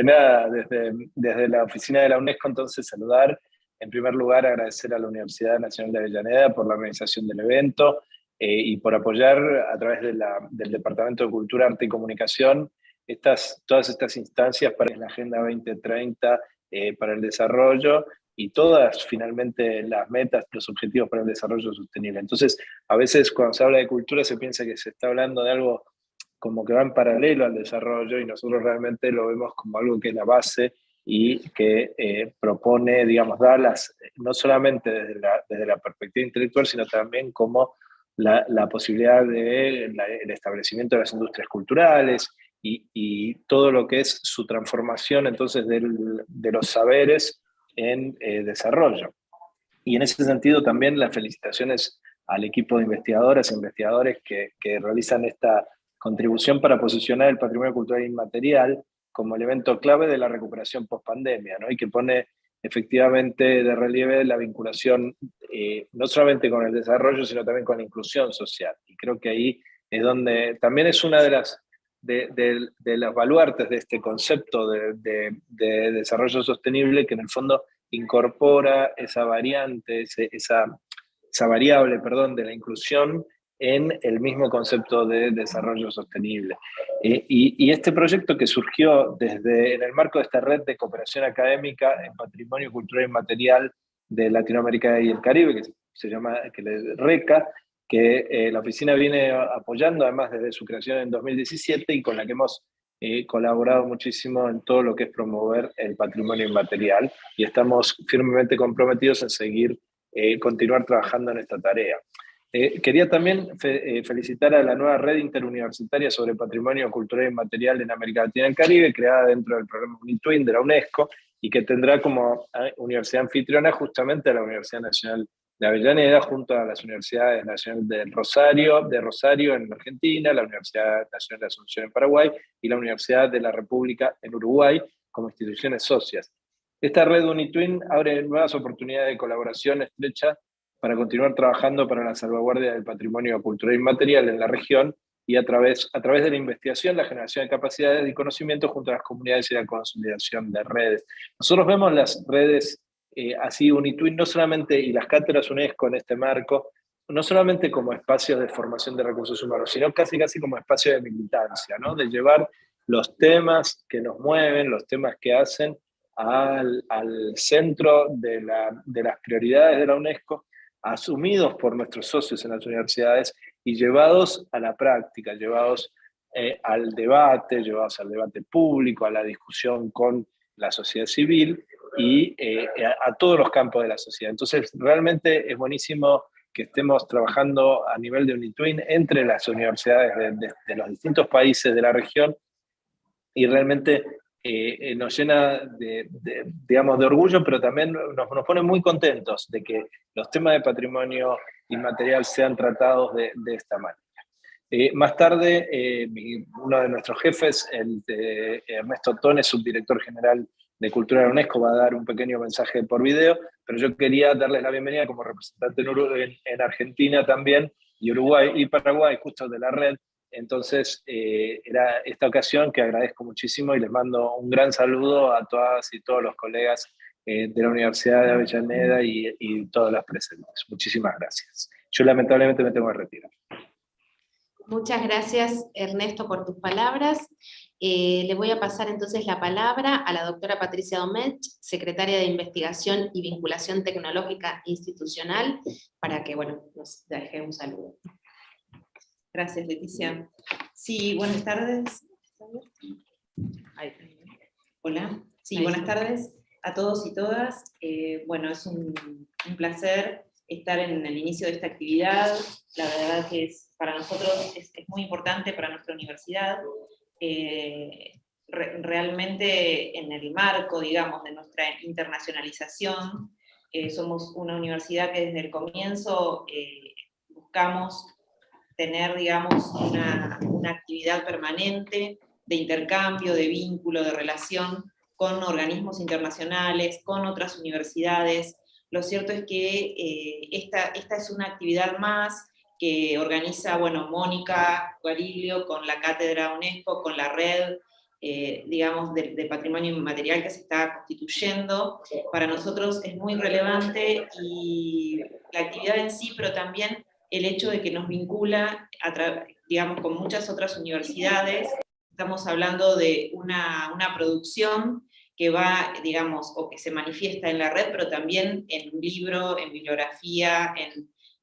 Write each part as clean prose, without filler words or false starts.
Nada, desde la oficina de la UNESCO, entonces saludar, en primer lugar agradecer a la Universidad Nacional de Avellaneda por la organización del evento y por apoyar a través del Departamento de Cultura, Arte y Comunicación todas estas instancias para la Agenda 2030 para el desarrollo y todas finalmente las metas, los objetivos para el desarrollo sostenible. Entonces, a veces cuando se habla de cultura se piensa que se está hablando de algo como que va en paralelo al desarrollo y nosotros realmente lo vemos como algo que es la base y que propone, digamos, no solamente desde la perspectiva intelectual, sino también como la posibilidad del establecimiento de las industrias culturales y todo lo que es su transformación entonces de los saberes en desarrollo. Y en ese sentido también las felicitaciones al equipo de investigadoras e investigadores que realizan esta contribución para posicionar el patrimonio cultural inmaterial como elemento clave de la recuperación post-pandemia, ¿no? Y que pone efectivamente de relieve la vinculación no solamente con el desarrollo, sino también con la inclusión social. Y creo que ahí es donde también es una de los baluartes de este concepto de desarrollo sostenible que en el fondo incorpora esa variante, esa variable, perdón, de la inclusión en el mismo concepto de desarrollo sostenible. Y este proyecto que surgió en el marco de esta red de cooperación académica en patrimonio cultural inmaterial de Latinoamérica y el Caribe, que se llama RECA, que la oficina viene apoyando además desde su creación en 2017 y con la que hemos colaborado muchísimo en todo lo que es promover el patrimonio inmaterial y estamos firmemente comprometidos en continuar trabajando en esta tarea. Quería también felicitar a la nueva red interuniversitaria sobre patrimonio cultural inmaterial en América Latina y el Caribe, creada dentro del programa UNITWIN de la UNESCO y que tendrá como universidad anfitriona justamente a la Universidad Nacional de Avellaneda, junto a las Universidades Nacionales de Rosario en Argentina, la Universidad Nacional de Asunción en Paraguay y la Universidad de la República en Uruguay como instituciones socias. Esta red UNITWIN abre nuevas oportunidades de colaboración estrecha para continuar trabajando para la salvaguardia del patrimonio cultural inmaterial en la región y a través de la investigación, la generación de capacidades y conocimientos junto a las comunidades y la consolidación de redes. Nosotros vemos las redes así UNITWIN no solamente, y las cátedras UNESCO en este marco, no solamente como espacios de formación de recursos humanos, sino casi como espacio de militancia, ¿no? De llevar los temas que nos mueven, los temas que hacen al centro de las prioridades de la UNESCO, asumidos por nuestros socios en las universidades y llevados a la práctica, llevados al debate público, a la discusión con la sociedad civil y a todos los campos de la sociedad. Entonces, realmente es buenísimo que estemos trabajando a nivel de UNITWIN entre las universidades de los distintos países de la región y realmente nos llena digamos, de orgullo, pero también nos pone muy contentos de que los temas de patrimonio inmaterial sean tratados de esta manera. Más tarde, uno de nuestros jefes, Ernesto Tone, subdirector general de Cultura de la UNESCO, va a dar un pequeño mensaje por video, pero yo quería darles la bienvenida como representante en Argentina también, y Uruguay y Paraguay, justo de la red. Entonces, era esta ocasión que agradezco muchísimo y les mando un gran saludo a todas y todos los colegas de la Universidad de Avellaneda y todas las presentes. Muchísimas gracias. Yo lamentablemente me tengo que retirar. Muchas gracias, Ernesto, por tus palabras. Le voy a pasar entonces la palabra a la doctora Patricia Domecq, secretaria de Investigación y Vinculación Tecnológica Institucional, para que, bueno, nos deje un saludo. Gracias, Leticia. Sí, buenas tardes. Hola. Sí, buenas tardes a todos y todas. Bueno, es un placer estar en el inicio de esta actividad. La verdad que para nosotros es muy importante para nuestra universidad. Realmente en el marco, digamos, de nuestra internacionalización, somos una universidad que desde el comienzo buscamos tener, digamos, una actividad permanente de intercambio, de vínculo, de relación con organismos internacionales, con otras universidades. Lo cierto es que esta es una actividad más que organiza, bueno, Mónica Guariglio con la Cátedra UNESCO, con la red, digamos, de patrimonio inmaterial que se está constituyendo, para nosotros es muy relevante, y la actividad en sí, pero también el hecho de que nos vincula, digamos, con muchas otras universidades. Estamos hablando de una producción que va, digamos, o que se manifiesta en la red, pero también en un libro, en bibliografía,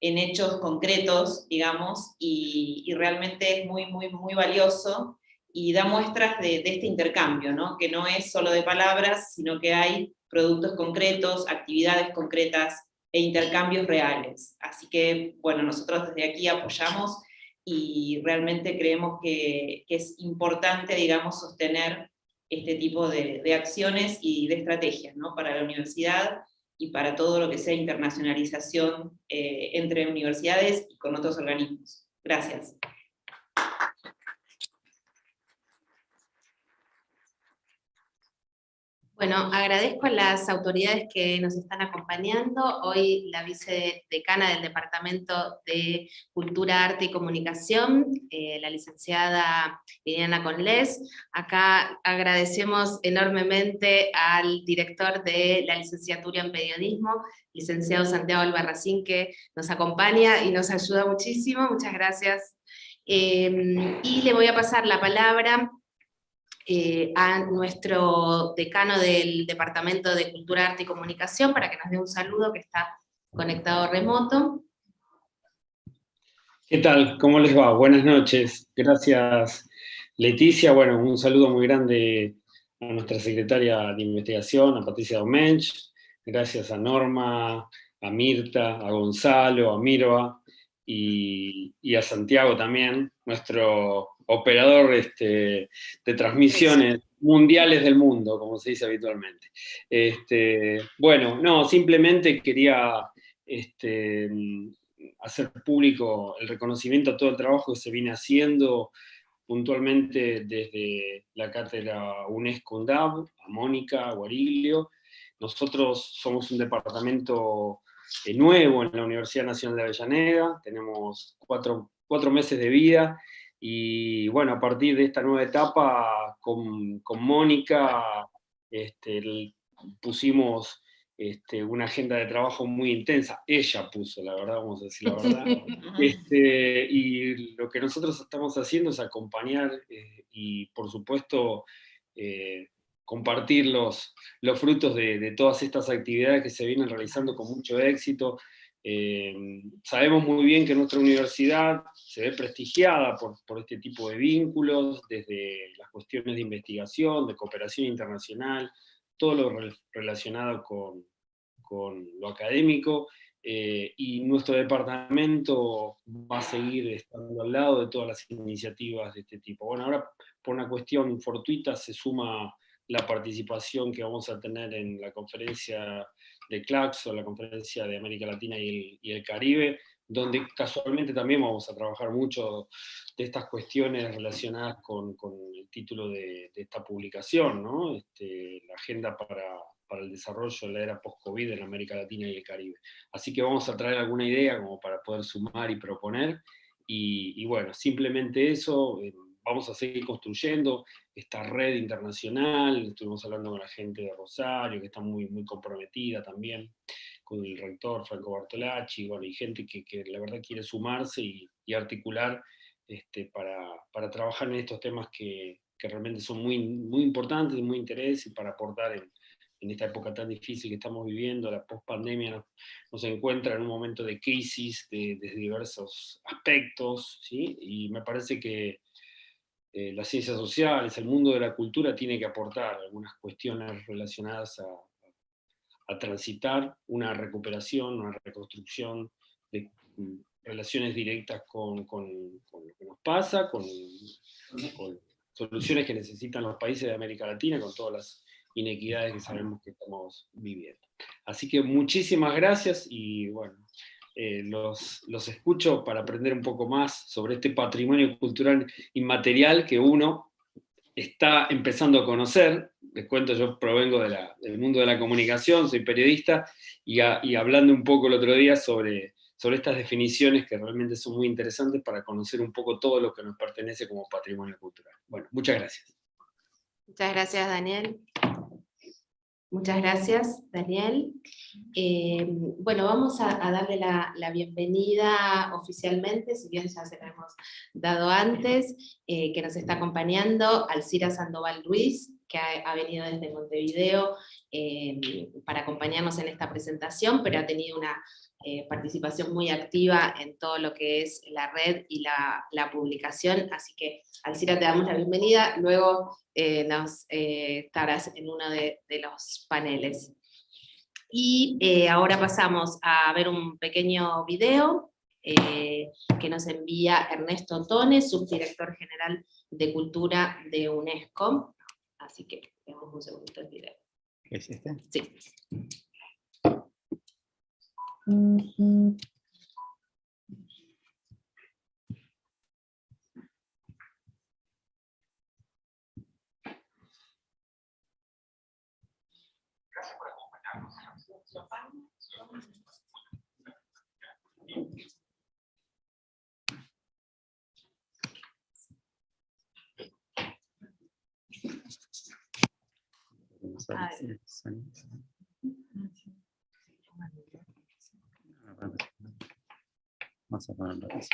en hechos concretos, digamos, y realmente es muy, muy, muy valioso, y da muestras de este intercambio, ¿no? Que no es solo de palabras, sino que hay productos concretos, actividades concretas e intercambios reales. Así que, bueno, nosotros desde aquí apoyamos, y realmente creemos que es importante, digamos, sostener este tipo de acciones y de estrategias, ¿no? Para la universidad y para todo lo que sea internacionalización entre universidades y con otros organismos. Gracias. Bueno, agradezco a las autoridades que nos están acompañando. Hoy la vicedecana del Departamento de Cultura, Arte y Comunicación, la licenciada Liliana Conlés. Acá agradecemos enormemente al director de la licenciatura en Periodismo, licenciado Santiago Albarracín, que nos acompaña y nos ayuda muchísimo. Muchas gracias. Y le voy a pasar la palabra a nuestro decano del Departamento de Cultura, Arte y Comunicación para que nos dé un saludo, que está conectado remoto. ¿Qué tal? ¿Cómo les va? Buenas noches. Gracias, Leticia. Bueno, un saludo muy grande a nuestra secretaria de investigación, a Patricia Domecq. Gracias a Norma, a Mirta, a Gonzalo, a Mirva y a Santiago también, nuestro operador de transmisiones mundiales del mundo, como se dice habitualmente. Bueno, no, simplemente quería hacer público el reconocimiento a todo el trabajo que se viene haciendo puntualmente desde la cátedra UNESCO-UNDAV, a Mónica, a Guariglio. Nosotros somos un departamento nuevo en la Universidad Nacional de Avellaneda, tenemos cuatro meses de vida, y bueno, a partir de esta nueva etapa con Mónica pusimos una agenda de trabajo muy intensa. Ella puso, la verdad, vamos a decir la verdad. Y lo que nosotros estamos haciendo es acompañar y, por supuesto, compartir los frutos de todas estas actividades que se vienen realizando con mucho éxito. Sabemos muy bien que nuestra universidad se ve prestigiada por este tipo de vínculos, desde las cuestiones de investigación, de cooperación internacional, todo lo relacionado con lo académico, y nuestro departamento va a seguir estando al lado de todas las iniciativas de este tipo. Bueno, ahora por una cuestión fortuita se suma la participación que vamos a tener en la conferencia de CLACSO, la conferencia de América Latina y el Caribe, donde casualmente también vamos a trabajar mucho de estas cuestiones relacionadas con el título de esta publicación, ¿no? La agenda para el desarrollo de la era post-COVID en América Latina y el Caribe. Así que vamos a traer alguna idea como para poder sumar y proponer, y bueno, simplemente eso. Vamos a seguir construyendo esta red internacional. Estuvimos hablando con la gente de Rosario, que está muy, muy comprometida también, con el rector Franco Bartolacci, bueno, y gente que la verdad quiere sumarse y articular para trabajar en estos temas que realmente son muy, muy importantes y muy interés, y para aportar en esta época tan difícil que estamos viviendo. La post-pandemia nos encuentra en un momento de crisis de diversos aspectos, ¿sí? Y me parece que las ciencias sociales, el mundo de la cultura tiene que aportar algunas cuestiones relacionadas a transitar una recuperación, una reconstrucción de relaciones directas con lo que nos pasa, con soluciones que necesitan los países de América Latina, con todas las inequidades que sabemos que estamos viviendo. Así que muchísimas gracias, y bueno, los escucho para aprender un poco más sobre este patrimonio cultural inmaterial que uno está empezando a conocer. Les cuento, yo provengo del mundo de la comunicación, soy periodista, y hablando un poco el otro día sobre estas definiciones que realmente son muy interesantes para conocer un poco todo lo que nos pertenece como patrimonio cultural. Bueno, muchas gracias. Muchas gracias, Daniel. Muchas gracias, Daniel. Bueno, vamos a darle la bienvenida oficialmente, si bien ya se la hemos dado antes, que nos está acompañando Alcira Sandoval Ruiz, que ha venido desde Montevideo para acompañarnos en esta presentación, pero ha tenido una participación muy activa en todo lo que es la red y la publicación, así que Alcira, te damos la bienvenida, luego nos estarás en uno de los paneles. Y ahora pasamos a ver un pequeño video que nos envía Ernesto Tone, subdirector general de Cultura de UNESCO. Así que veamos un segundito el video. ¿Es este? Sí. Gracias por acompañarnos. Vamos a ponerlo así.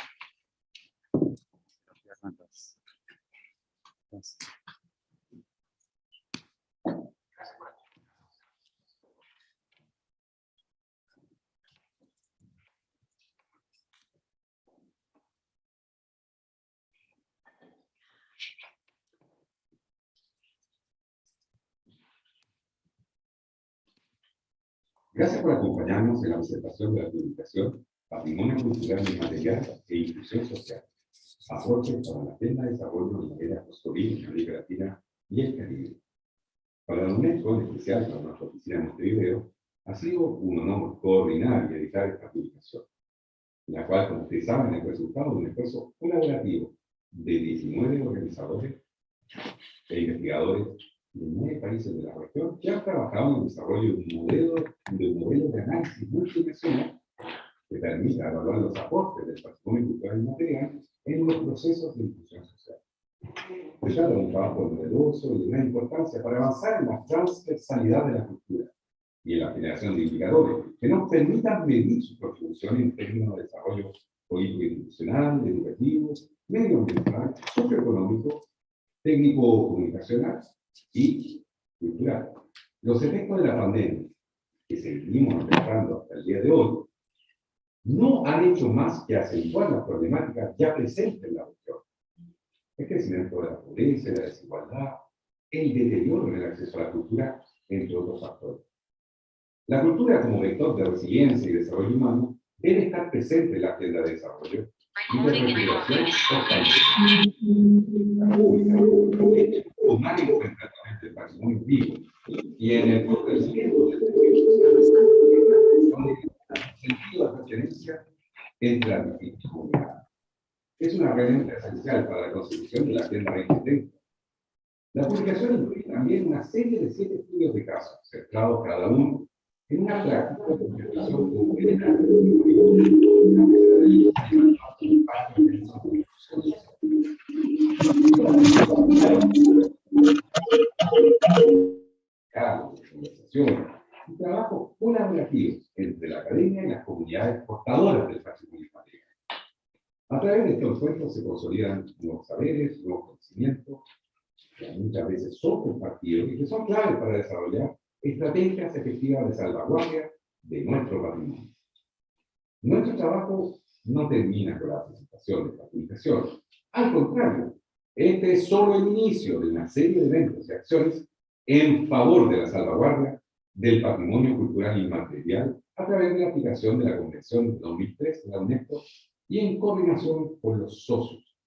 Gracias por acompañarnos en la presentación de la publicación Patrimonio Cultural y Material e Inclusión Social, aportes para la agenda de desarrollo de la era post-COVID en América Latina y el Caribe. Para la UNESCO, en especial para nuestra oficina de Montevideo, ha sido un honor coordinar y editar esta publicación, la cual, como ustedes saben, es el resultado de un esfuerzo colaborativo de 19 organizadores e investigadores de 9 países de la región que han trabajado en el desarrollo de un modelo de análisis multidimensional que permita evaluar los aportes del patrimonio cultural y material en los procesos de inclusión social. Se trata de un trabajo novedoso y de gran importancia para avanzar en la transversalidad de la cultura y en la generación de indicadores que nos permitan medir su contribución en términos de desarrollo político institucional, educativo, medioambiental, socioeconómico, técnico-comunicacional y cultural. Los efectos de la pandemia, que seguimos enfrentando hasta el día de hoy, no han hecho más que acentuar las problemáticas ya presentes en la región. El crecimiento de la pobreza, la desigualdad, el deterioro en el acceso a la cultura, entre otros factores. La cultura como vector de resiliencia y desarrollo humano debe estar presente en la agenda de desarrollo y de recuperación pública, tomar en cuenta el patrimonio vivo y en el fortalecimiento del sentido de pertenencia entre las distintas comunidades. Es una herramienta esencial para la consecución de la Agenda 2030. La publicación incluye también una serie de 7 estudios de casos, centrados cada uno en una práctica de interpretación concreta conversación y trabajo colaborativo entre la academia y las comunidades portadoras del patrimonio material. A través de estos encuentros se consolidan nuevos saberes, nuevos conocimientos, que muchas veces son compartidos y que son claves para desarrollar estrategias efectivas de salvaguardia de nuestro patrimonio. Nuestro trabajo no termina con la presentación de esta publicación. Al contrario, este es solo el inicio de una serie de eventos y acciones en favor de la salvaguardia del patrimonio cultural inmaterial a través de la aplicación de la Convención de 2003 de la UNESCO y en coordinación con los socios.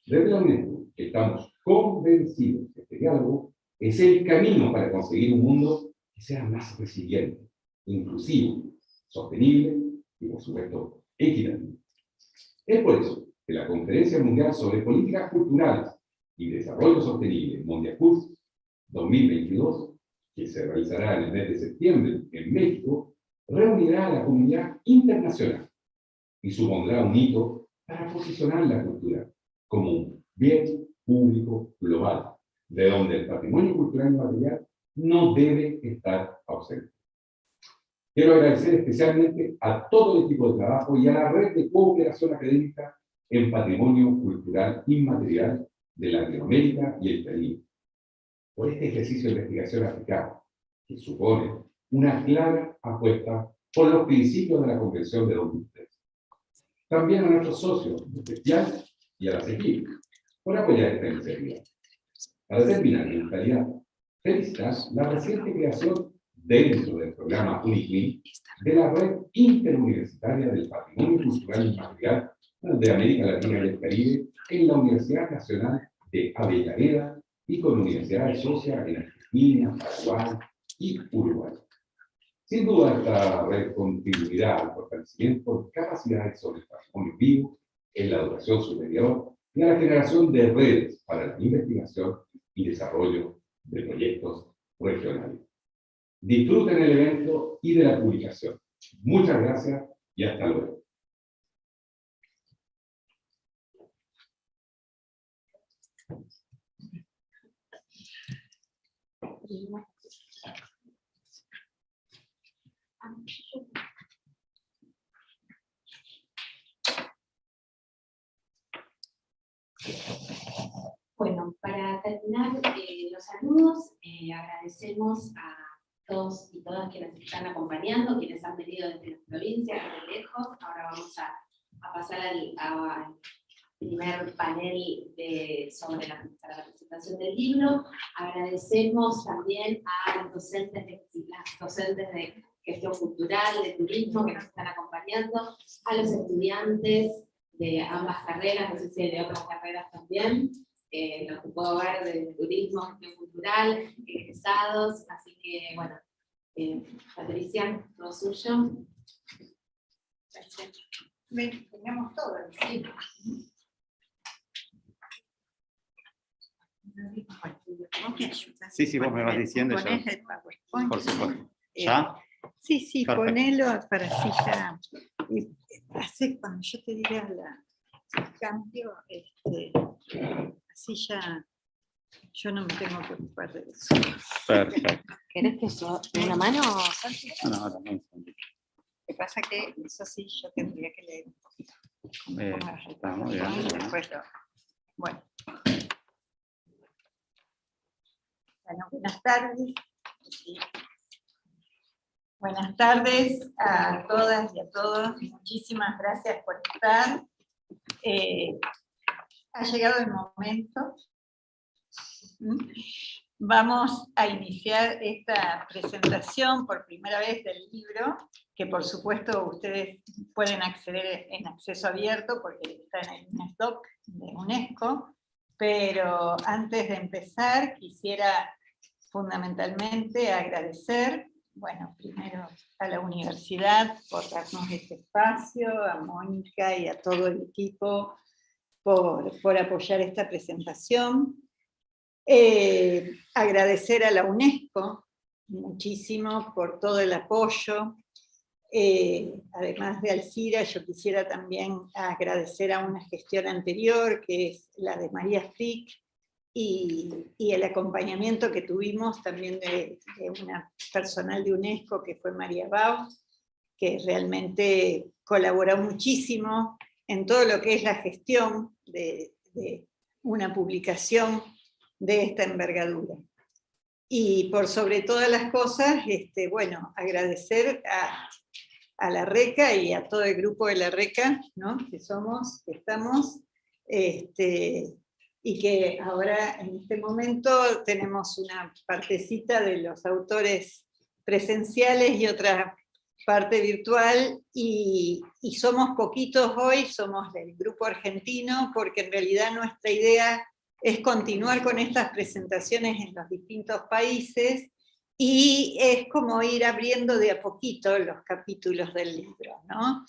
Desde la UNESCO estamos convencidos que este diálogo es el camino para conseguir un mundo que sea más resiliente, inclusivo, sostenible y, por supuesto, equitativo. Es por eso que la Conferencia Mundial sobre Políticas Culturales y Desarrollo Sostenible, MONDIACULT 2022, que se realizará en el mes de septiembre en México, reunirá a la comunidad internacional y supondrá un hito para posicionar la cultura como un bien público global, de donde el patrimonio cultural inmaterial no debe estar ausente. Quiero agradecer especialmente a todo el equipo de trabajo y a la red de cooperación académica en patrimonio cultural inmaterial de Latinoamérica y el Caribe por este ejercicio de investigación aplicada, que supone una clara apuesta por los principios de la Convención de 2003. También a nuestros socios, en especial, y a la CEGIP, por apoyar esta iniciativa. Para terminar, me gustaría felicitar la reciente creación dentro del programa UNICLIN de la Red Interuniversitaria del Patrimonio Cultural Inmaterial de América Latina y el Caribe en la Universidad Nacional de Avellaneda y con universidades socias en Argentina, Paraguay y Uruguay. Sin duda, esta red contribuirá al fortalecimiento de capacidades sobre el patrimonio vivo en la educación superior y a la generación de redes para la investigación y desarrollo de proyectos regionales. Disfruten el evento y de la publicación. Muchas gracias y hasta luego. Bueno, para terminar los saludos, agradecemos a todos y todas quienes nos están acompañando, quienes han venido desde las provincias, desde lejos. Ahora vamos a pasar al primer panel sobre para la presentación del libro. Agradecemos también a los docentes de gestión cultural, de turismo, que nos están acompañando, a los estudiantes de ambas carreras, no sé si de otras carreras también, los que puedo ver de turismo, gestión cultural, egresados, así que bueno, Patricia, todo suyo. Tenemos todo. Sí. Sí, sí, vos me vas diciendo. ¿Ponés el PowerPoint? Por supuesto. ¿Ya? Sí, sí, Perfecto. ponelo para así ya. Hace cuando yo te diga el cambio, así ya yo no me tengo que ocupar de eso. Perfecto. ¿Querés que yo dé una mano, Santi? No, también. Lo que pasa que eso sí yo tendría que leer un poquito. Está muy bien. Y después lo... Bueno, buenas tardes. Sí. Buenas tardes a todas y a todos. Muchísimas gracias por estar. Ha llegado el momento. Vamos a iniciar esta presentación por primera vez del libro, que por supuesto ustedes pueden acceder en acceso abierto porque está en el UNESDOC de UNESCO, pero antes de empezar quisiera fundamentalmente agradecer, bueno, primero a la universidad por darnos este espacio, a Mónica y a todo el equipo por apoyar esta presentación. Agradecer a la UNESCO muchísimo por todo el apoyo. Además de Alcira, yo quisiera también agradecer a una gestión anterior, que es la de María Frick, y el acompañamiento que tuvimos también de una personal de UNESCO, que fue María Bau, que realmente colaboró muchísimo en todo lo que es la gestión de una publicación de esta envergadura. Y por sobre todas las cosas, bueno, agradecer a la RECA y a todo el grupo de la RECA, ¿no? que estamos, y que ahora en este momento tenemos una partecita de los autores presenciales y otra parte virtual, y somos poquitos hoy, somos del grupo argentino, porque en realidad nuestra idea es continuar con estas presentaciones en los distintos países, y es como ir abriendo de a poquito los capítulos del libro, ¿no?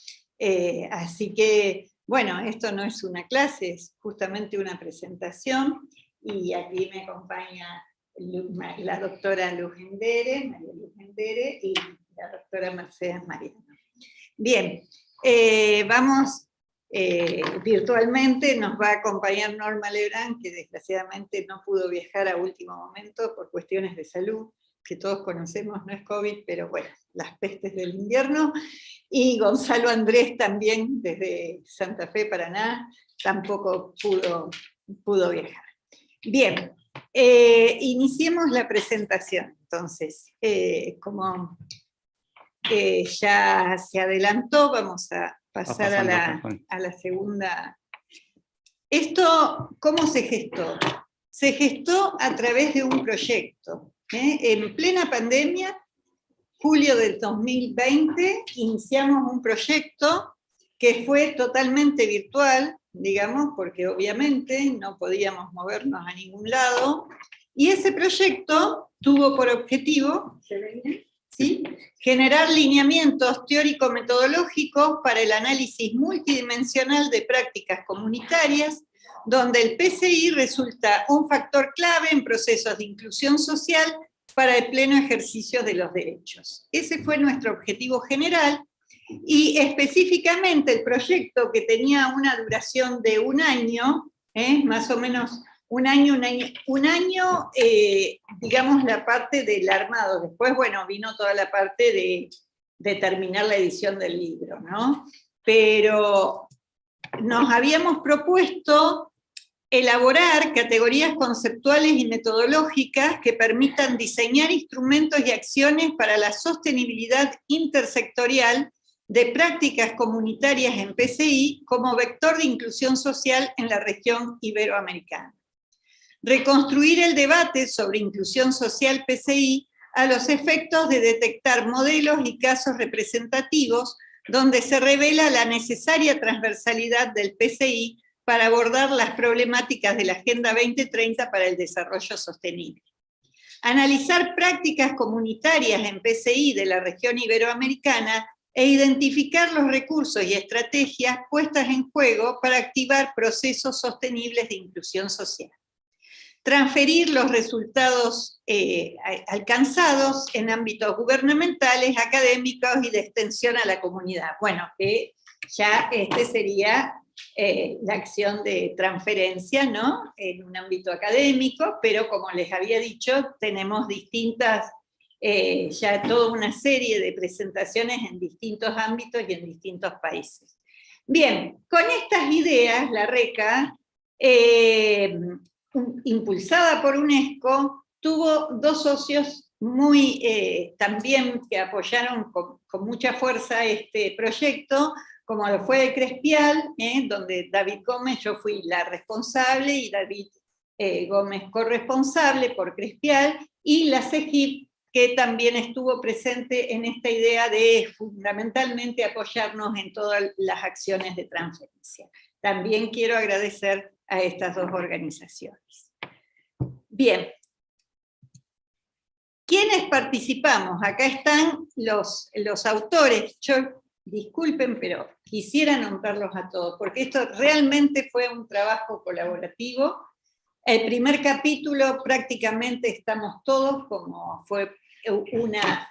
Así que, bueno, esto no es una clase, es justamente una presentación, y aquí me acompaña la doctora María Luz Gendere, y la doctora Mercedes Mariano. Bien, vamos virtualmente. Nos va a acompañar Norma Lebrán, que desgraciadamente no pudo viajar a último momento por cuestiones de salud, que todos conocemos, no es COVID, pero bueno, las pestes del invierno. Y Gonzalo Andrés también, desde Santa Fe, Paraná, tampoco pudo viajar. Bien, iniciemos la presentación. Entonces, como ya se adelantó, vamos a pasar a la segunda. Esto, ¿cómo se gestó? Se gestó a través de un proyecto. En plena pandemia, julio del 2020, iniciamos un proyecto que fue totalmente virtual, digamos, porque obviamente no podíamos movernos a ningún lado, y ese proyecto tuvo por objetivo, ¿sí?, generar lineamientos teórico-metodológicos para el análisis multidimensional de prácticas comunitarias, donde el PCI resulta un factor clave en procesos de inclusión social para el pleno ejercicio de los derechos. Ese fue nuestro objetivo general, y específicamente el proyecto, que tenía una duración de un año, más o menos un año, digamos, la parte del armado. Después, bueno, vino toda la parte de terminar la edición del libro, ¿no? Pero nos habíamos propuesto elaborar categorías conceptuales y metodológicas que permitan diseñar instrumentos y acciones para la sostenibilidad intersectorial de prácticas comunitarias en PCI como vector de inclusión social en la región iberoamericana. Reconstruir el debate sobre inclusión social PCI a los efectos de detectar modelos y casos representativos donde se revela la necesaria transversalidad del PCI para abordar las problemáticas de la Agenda 2030 para el desarrollo sostenible. Analizar prácticas comunitarias en PCI de la región iberoamericana e identificar los recursos y estrategias puestas en juego para activar procesos sostenibles de inclusión social. Transferir los resultados alcanzados en ámbitos gubernamentales, académicos y de extensión a la comunidad. Bueno, que ya sería la acción de transferencia, ¿no?, en un ámbito académico, pero como les había dicho, tenemos distintas, ya toda una serie de presentaciones en distintos ámbitos y en distintos países. Bien, con estas ideas, la RECA, impulsada por UNESCO, tuvo dos socios muy también que apoyaron con mucha fuerza este proyecto, como lo fue el Crespial, donde David Gómez, yo fui la responsable, y David Gómez corresponsable por Crespial, y la CEGIP, que también estuvo presente en esta idea de fundamentalmente apoyarnos en todas las acciones de transferencia. También quiero agradecer a estas dos organizaciones. Bien. ¿Quiénes participamos? Acá están los autores. Yo, disculpen, pero quisiera nombrarlos a todos, porque esto realmente fue un trabajo colaborativo. El primer capítulo prácticamente estamos todos, como fue una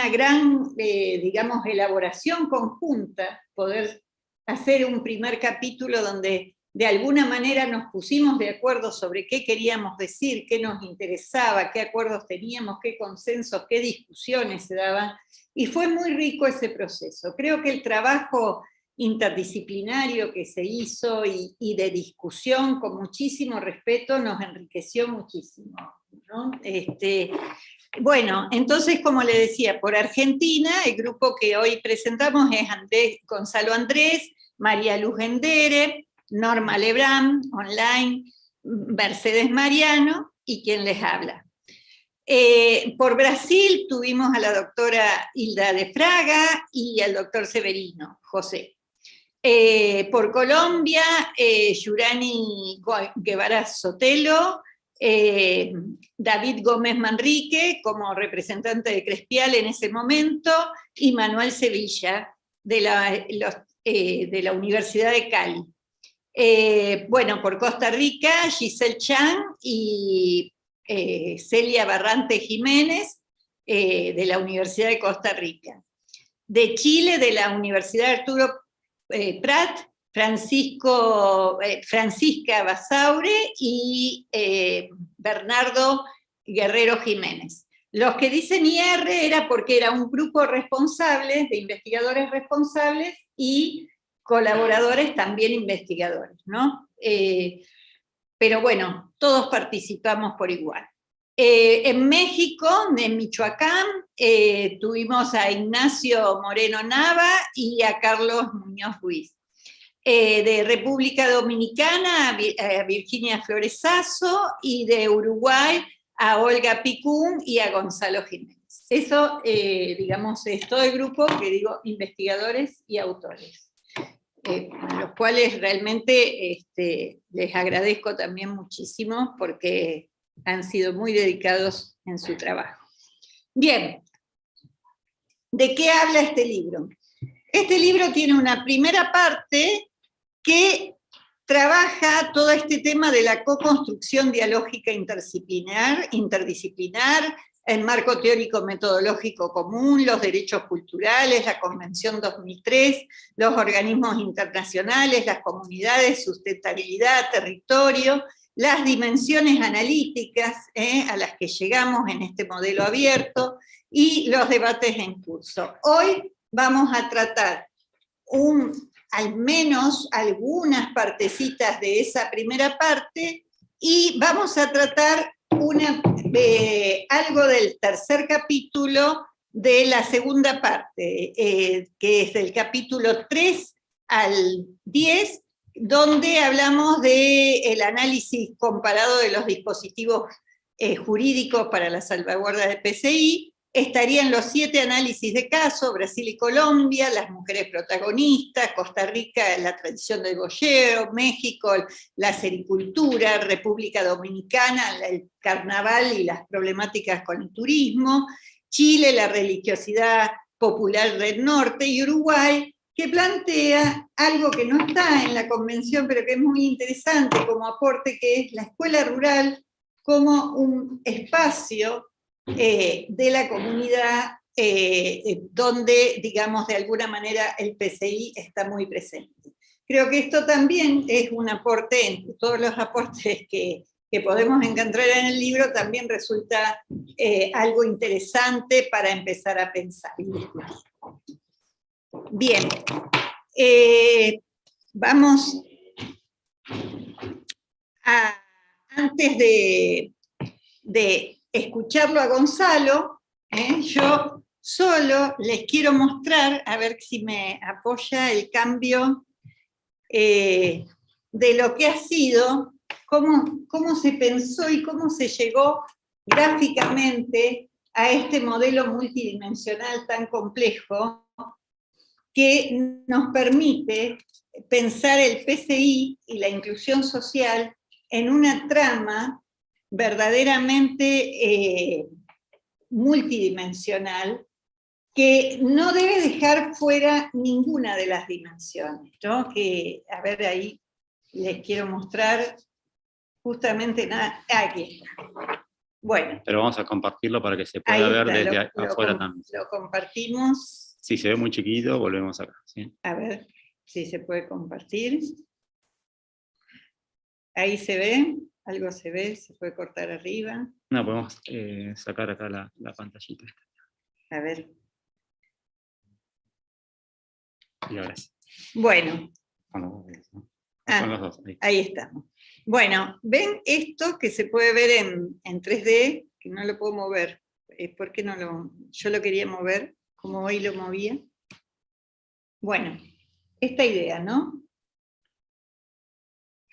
gran, digamos, elaboración conjunta, poder hacer un primer capítulo donde de alguna manera nos pusimos de acuerdo sobre qué queríamos decir, qué nos interesaba, qué acuerdos teníamos, qué consensos, qué discusiones se daban, y fue muy rico ese proceso. Creo que el trabajo interdisciplinario que se hizo y de discusión con muchísimo respeto nos enriqueció muchísimo, ¿no? Bueno, entonces, como le decía, por Argentina, el grupo que hoy presentamos es Gonzalo Andrés, María Luz Gendere, Norma Lebrán, online, Mercedes Mariano, y quien les habla. Por Brasil tuvimos a la doctora Hilda de Fraga y al doctor Severino, José. Por Colombia, Yurani Guevara Sotelo, David Gómez Manrique, como representante de Crespial en ese momento, y Manuel Sevilla, de la Universidad de Cali. Bueno, por Costa Rica, Giselle Chan y Celia Barrante Jiménez, de la Universidad de Costa Rica. De Chile, de la Universidad Arturo Prat, Francisca Basaure y Bernardo Guerrero Jiménez. Los que dicen IR era porque era un grupo responsable, de investigadores responsables y colaboradores también investigadores, ¿no? Pero bueno, todos participamos por igual. En México, en Michoacán, tuvimos a Ignacio Moreno Nava y a Carlos Muñoz Ruiz. De República Dominicana, a Virginia Floresazo, y de Uruguay, a Olga Picún y a Gonzalo Jiménez. Eso, digamos, es todo el grupo que digo investigadores y autores, a los cuales realmente les agradezco también muchísimo porque han sido muy dedicados en su trabajo. Bien, ¿de qué habla este libro? Este libro tiene una primera parte que trabaja todo este tema de la co-construcción dialógica interdisciplinar, el marco teórico metodológico común, los derechos culturales, la Convención 2003, los organismos internacionales, las comunidades, sustentabilidad, territorio, las dimensiones analíticas a las que llegamos en este modelo abierto y los debates en curso. Hoy vamos a tratar al menos algunas partecitas de esa primera parte y vamos a tratar algo del tercer capítulo de la segunda parte, que es del capítulo 3 al 10, donde hablamos del análisis comparado de los dispositivos jurídicos para la salvaguarda del PCI. Estarían los 7 análisis de caso, Brasil y Colombia, las mujeres protagonistas, Costa Rica, la tradición del boyero, México, la sericultura, República Dominicana, el carnaval y las problemáticas con el turismo, Chile, la religiosidad popular del norte, y Uruguay, que plantea algo que no está en la convención, pero que es muy interesante como aporte, que es la escuela rural como un espacio de la comunidad donde, digamos, de alguna manera el PCI está muy presente. Creo que esto también es un aporte, entre todos los aportes que podemos encontrar en el libro, también resulta algo interesante para empezar a pensar. Bien, vamos a, antes de escucharlo a Gonzalo, yo solo les quiero mostrar, a ver si me apoya el cambio de lo que ha sido, cómo se pensó y cómo se llegó gráficamente a este modelo multidimensional tan complejo que nos permite pensar el PCI y la inclusión social en una trama verdaderamente multidimensional que no debe dejar fuera ninguna de las dimensiones, ¿no? Que, a ver, ahí les quiero mostrar justamente nada. Aquí está. Bueno. Pero vamos a compartirlo para que se pueda ver desde afuera también. Lo compartimos. Si se ve muy chiquito, volvemos acá. ¿Sí? A ver si se puede compartir. Ahí se ve. Algo se ve, se puede cortar arriba. No, podemos sacar acá la pantallita. A ver. Y ahora sí. Bueno. Con los dos. Ahí estamos. Bueno, ven esto que se puede ver en 3D, que no lo puedo mover. ¿Por qué no yo lo quería mover, como hoy lo movía? Bueno, esta idea, ¿no?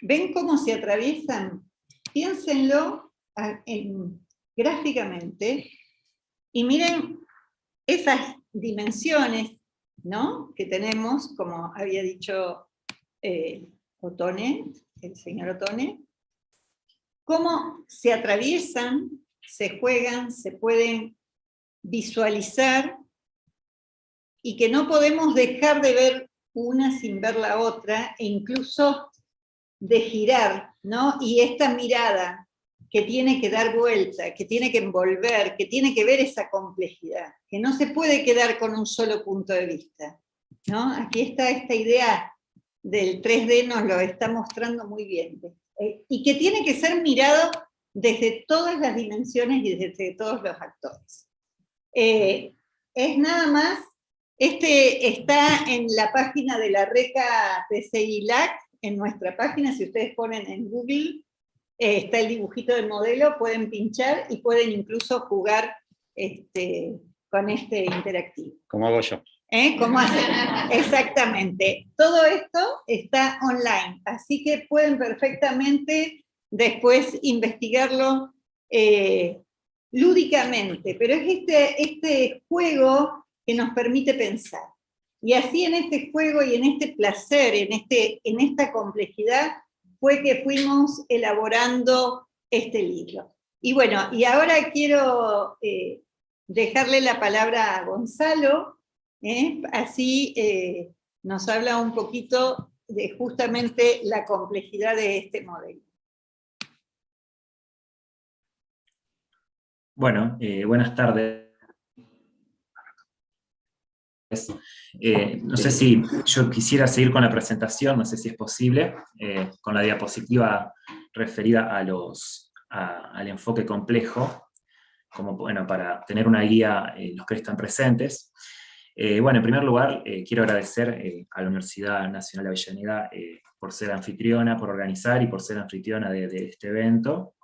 ¿Ven cómo se atraviesan? Piénsenlo gráficamente y miren esas dimensiones, ¿no?, que tenemos, como había dicho Ottone, el señor Ottone, cómo se atraviesan, se juegan, se pueden visualizar y que no podemos dejar de ver una sin ver la otra, e incluso de girar, ¿no? Y esta mirada que tiene que dar vuelta, que tiene que envolver, que tiene que ver esa complejidad, que no se puede quedar con un solo punto de vista, ¿no? Aquí está esta idea del 3D, nos lo está mostrando muy bien, y que tiene que ser mirado desde todas las dimensiones y desde todos los actores. Es nada más, está en la página de la RECA PCI-LAC, en nuestra página, si ustedes ponen en Google, está el dibujito del modelo, pueden pinchar y pueden incluso jugar con este interactivo. Como hago yo. ¿Cómo hacen? Exactamente. Todo esto está online, así que pueden perfectamente después investigarlo lúdicamente, pero es este juego que nos permite pensar. Y así en este juego y en este placer, en esta complejidad, fue que fuimos elaborando este libro. Y bueno, y ahora quiero dejarle la palabra a Gonzalo, así nos habla un poquito de justamente la complejidad de este modelo. Bueno, buenas tardes. No sé si yo quisiera seguir con la presentación, no sé si es posible, con la diapositiva referida al enfoque complejo, como bueno, para tener una guía los que están presentes. Bueno, en primer lugar, quiero agradecer a la Universidad Nacional de Avellaneda por ser anfitriona, por organizar y por ser anfitriona de este evento.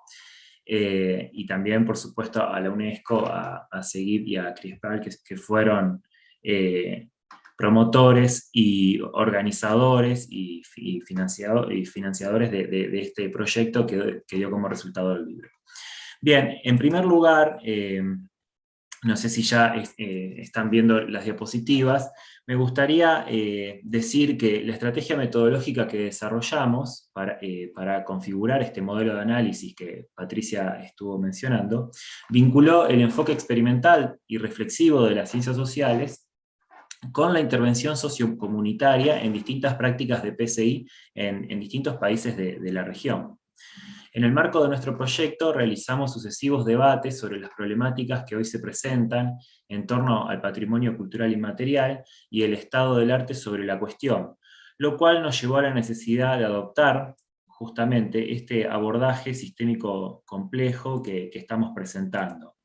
Y también, por supuesto, a la UNESCO, a SEGIP y a CRISPAL, que fueron promotores y organizadores y financiadores de este proyecto que dio como resultado el libro. Bien, en primer lugar, no sé si ya están viendo las diapositivas, me gustaría decir que la estrategia metodológica que desarrollamos para configurar este modelo de análisis que Patricia estuvo mencionando, vinculó el enfoque experimental y reflexivo de las ciencias sociales con la intervención sociocomunitaria en distintas prácticas de PCI en distintos países de la región. En el marco de nuestro proyecto realizamos sucesivos debates sobre las problemáticas que hoy se presentan en torno al patrimonio cultural inmaterial y el estado del arte sobre la cuestión, lo cual nos llevó a la necesidad de adoptar justamente este abordaje sistémico complejo que estamos presentando.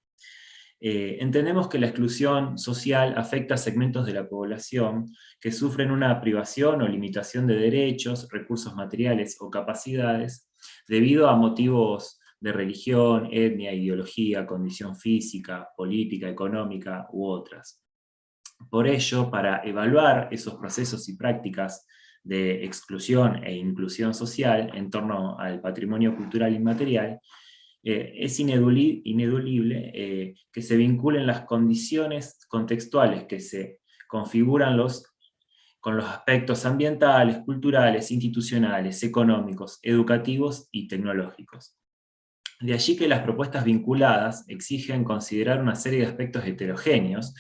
Entendemos que la exclusión social afecta a segmentos de la población que sufren una privación o limitación de derechos, recursos materiales o capacidades debido a motivos de religión, etnia, ideología, condición física, política, económica u otras. Por ello, para evaluar esos procesos y prácticas de exclusión e inclusión social en torno al patrimonio cultural inmaterial, es ineludible que se vinculen las condiciones contextuales que se configuran con los aspectos ambientales, culturales, institucionales, económicos, educativos y tecnológicos. De allí que las propuestas vinculadas exigen considerar una serie de aspectos heterogéneos,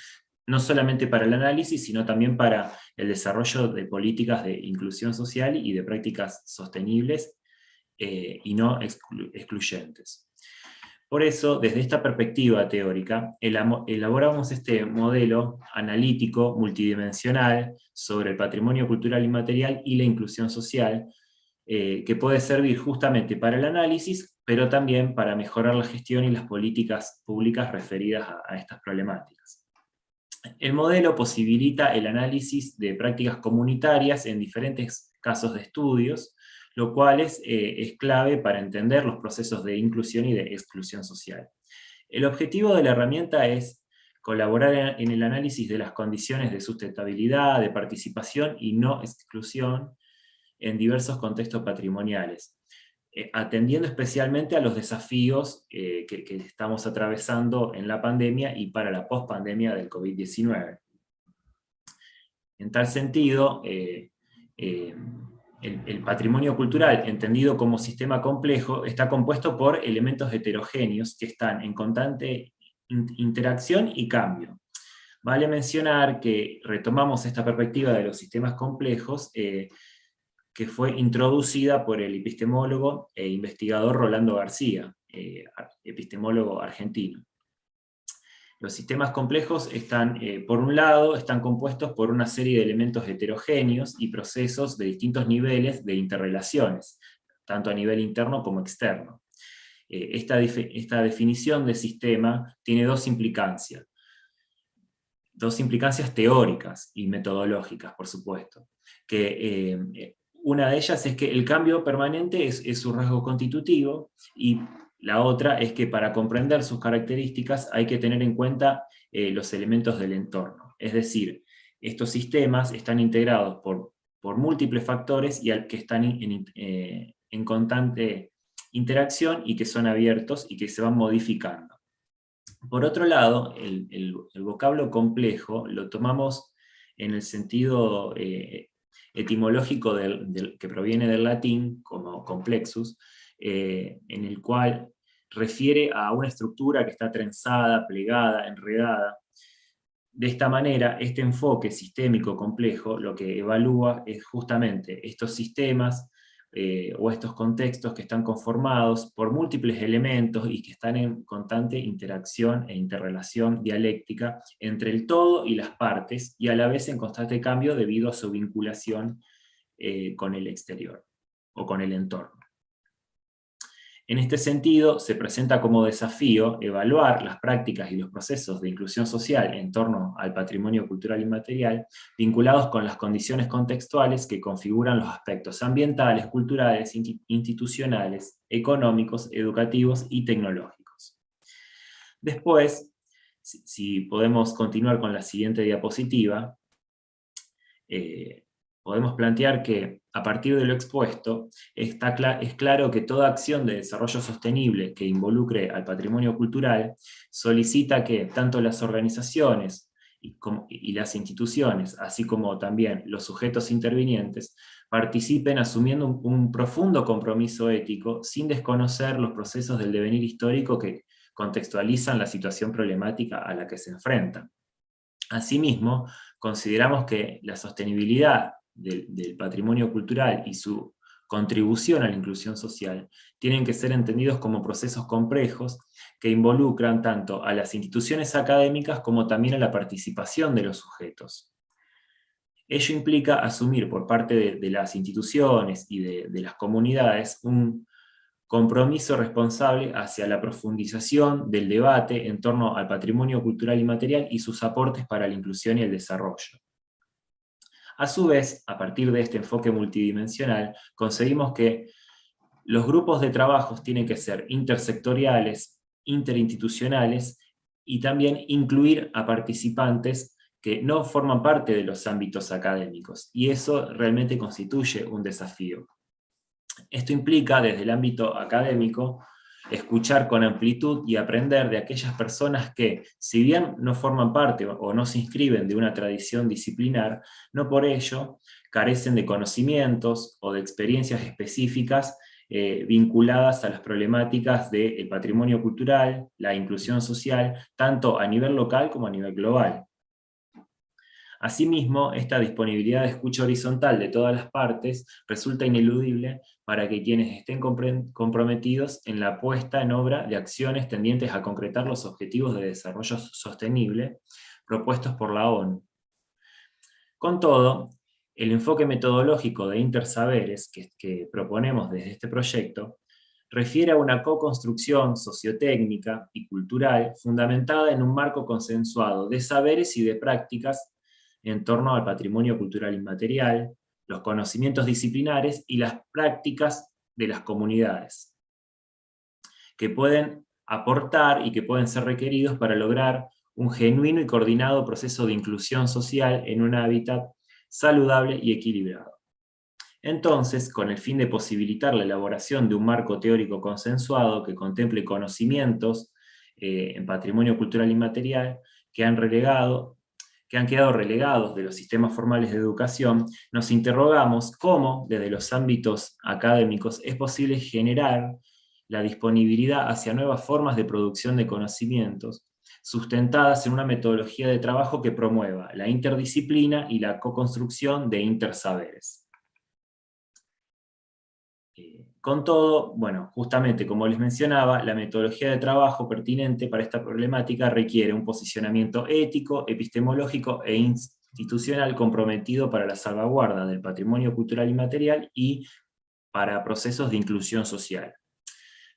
no solamente para el análisis, sino también para el desarrollo de políticas de inclusión social y de prácticas sostenibles y no excluyentes. Por eso, desde esta perspectiva teórica, elaboramos este modelo analítico multidimensional sobre el patrimonio cultural inmaterial y la inclusión social, que puede servir justamente para el análisis, pero también para mejorar la gestión y las políticas públicas referidas a estas problemáticas. El modelo posibilita el análisis de prácticas comunitarias en diferentes casos de estudios, lo cual es clave para entender los procesos de inclusión y de exclusión social. El objetivo de la herramienta es colaborar en el análisis de las condiciones de sustentabilidad, de participación y no exclusión en diversos contextos patrimoniales, atendiendo especialmente a los desafíos que estamos atravesando en la pandemia y para la pospandemia del COVID-19. En tal sentido, el patrimonio cultural, entendido como sistema complejo, está compuesto por elementos heterogéneos que están en constante interacción y cambio. Vale mencionar que retomamos esta perspectiva de los sistemas complejos que fue introducida por el epistemólogo e investigador Rolando García, epistemólogo argentino. Los sistemas complejos están, por un lado, están compuestos por una serie de elementos heterogéneos y procesos de distintos niveles de interrelaciones, tanto a nivel interno como externo. Esta definición de sistema tiene dos implicancias teóricas y metodológicas, por supuesto. Una de ellas es que el cambio permanente es su rasgo constitutivo, y la otra es que para comprender sus características hay que tener en cuenta los elementos del entorno. Es decir, estos sistemas están integrados por múltiples factores y que están en constante interacción y que son abiertos y que se van modificando. Por otro lado, el vocablo complejo lo tomamos en el sentido etimológico que proviene del latín, como complexus, en el cual refiere a una estructura que está trenzada, plegada, enredada. De esta manera, este enfoque sistémico complejo lo que evalúa es justamente estos sistemas o estos contextos que están conformados por múltiples elementos y que están en constante interacción e interrelación dialéctica entre el todo y las partes, y a la vez en constante cambio debido a su vinculación con el exterior o con el entorno. En este sentido, se presenta como desafío evaluar las prácticas y los procesos de inclusión social en torno al patrimonio cultural inmaterial, vinculados con las condiciones contextuales que configuran los aspectos ambientales, culturales, institucionales, económicos, educativos y tecnológicos. Después, si podemos continuar con la siguiente diapositiva, podemos plantear que, a partir de lo expuesto, es claro que toda acción de desarrollo sostenible que involucre al patrimonio cultural solicita que tanto las organizaciones y las instituciones, así como también los sujetos intervinientes, participen asumiendo un profundo compromiso ético, sin desconocer los procesos del devenir histórico que contextualizan la situación problemática a la que se enfrentan. Asimismo, consideramos que la sostenibilidad del patrimonio cultural y su contribución a la inclusión social tienen que ser entendidos como procesos complejos que involucran tanto a las instituciones académicas como también a la participación de los sujetos. Ello implica asumir por parte de las instituciones y de las comunidades un compromiso responsable hacia la profundización del debate en torno al patrimonio cultural inmaterial y sus aportes para la inclusión y el desarrollo. A su vez, a partir de este enfoque multidimensional, conseguimos que los grupos de trabajos tienen que ser intersectoriales, interinstitucionales, y también incluir a participantes que no forman parte de los ámbitos académicos, y eso realmente constituye un desafío. Esto implica, desde el ámbito académico, escuchar con amplitud y aprender de aquellas personas que, si bien no forman parte o no se inscriben de una tradición disciplinar, no por ello carecen de conocimientos o de experiencias específicas vinculadas a las problemáticas del patrimonio cultural, la inclusión social, tanto a nivel local como a nivel global. Asimismo, esta disponibilidad de escucha horizontal de todas las partes resulta ineludible para que quienes estén comprometidos en la puesta en obra de acciones tendientes a concretar los objetivos de desarrollo sostenible propuestos por la ONU. Con todo, el enfoque metodológico de intersaberes que proponemos desde este proyecto refiere a una co-construcción sociotécnica y cultural fundamentada en un marco consensuado de saberes y de prácticas en torno al patrimonio cultural inmaterial, los conocimientos disciplinares y las prácticas de las comunidades, que pueden aportar y que pueden ser requeridos para lograr un genuino y coordinado proceso de inclusión social en un hábitat saludable y equilibrado. Entonces, con el fin de posibilitar la elaboración de un marco teórico consensuado que contemple conocimientos en patrimonio cultural inmaterial que han quedado relegados de los sistemas formales de educación, nos interrogamos cómo, desde los ámbitos académicos, es posible generar la disponibilidad hacia nuevas formas de producción de conocimientos, sustentadas en una metodología de trabajo que promueva la interdisciplina y la co-construcción de intersaberes. Con todo, bueno, justamente como les mencionaba, la metodología de trabajo pertinente para esta problemática requiere un posicionamiento ético, epistemológico e institucional comprometido para la salvaguarda del patrimonio cultural inmaterial y para procesos de inclusión social.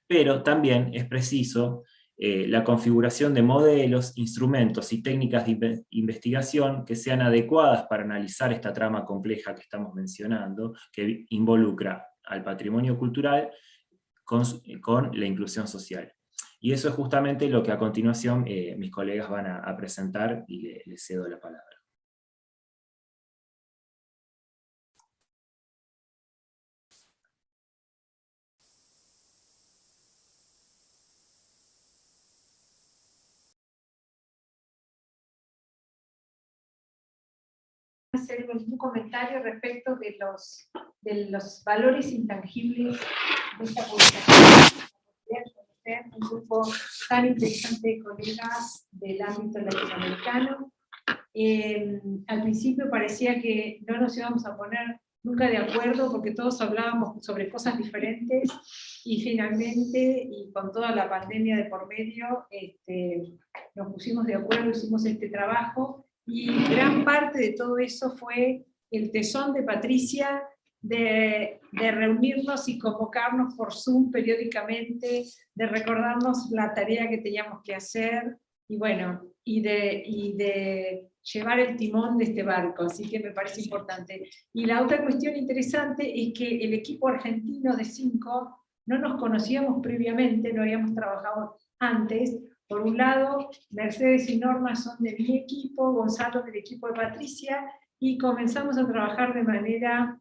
Pero también es preciso la configuración de modelos, instrumentos y técnicas de investigación que sean adecuadas para analizar esta trama compleja que estamos mencionando, que involucra al patrimonio cultural con la inclusión social. Y eso es justamente lo que a continuación mis colegas van a presentar, y les cedo la palabra. Hacer un comentario respecto de los valores intangibles de esta publicación. Un grupo tan interesante de colegas del ámbito latinoamericano. Al principio parecía que no nos íbamos a poner nunca de acuerdo porque todos hablábamos sobre cosas diferentes, y finalmente, y con toda la pandemia de por medio, nos pusimos de acuerdo, hicimos este trabajo. Y gran parte de todo eso fue el tesón de Patricia de reunirnos y convocarnos por Zoom periódicamente, de recordarnos la tarea que teníamos que hacer, y bueno, y de llevar el timón de este barco, así que me parece importante. Y la otra cuestión interesante es que el equipo argentino de 5 no nos conocíamos previamente, no habíamos trabajado antes. Por un lado, Mercedes y Norma son de mi equipo, Gonzalo del equipo de Patricia, y comenzamos a trabajar de manera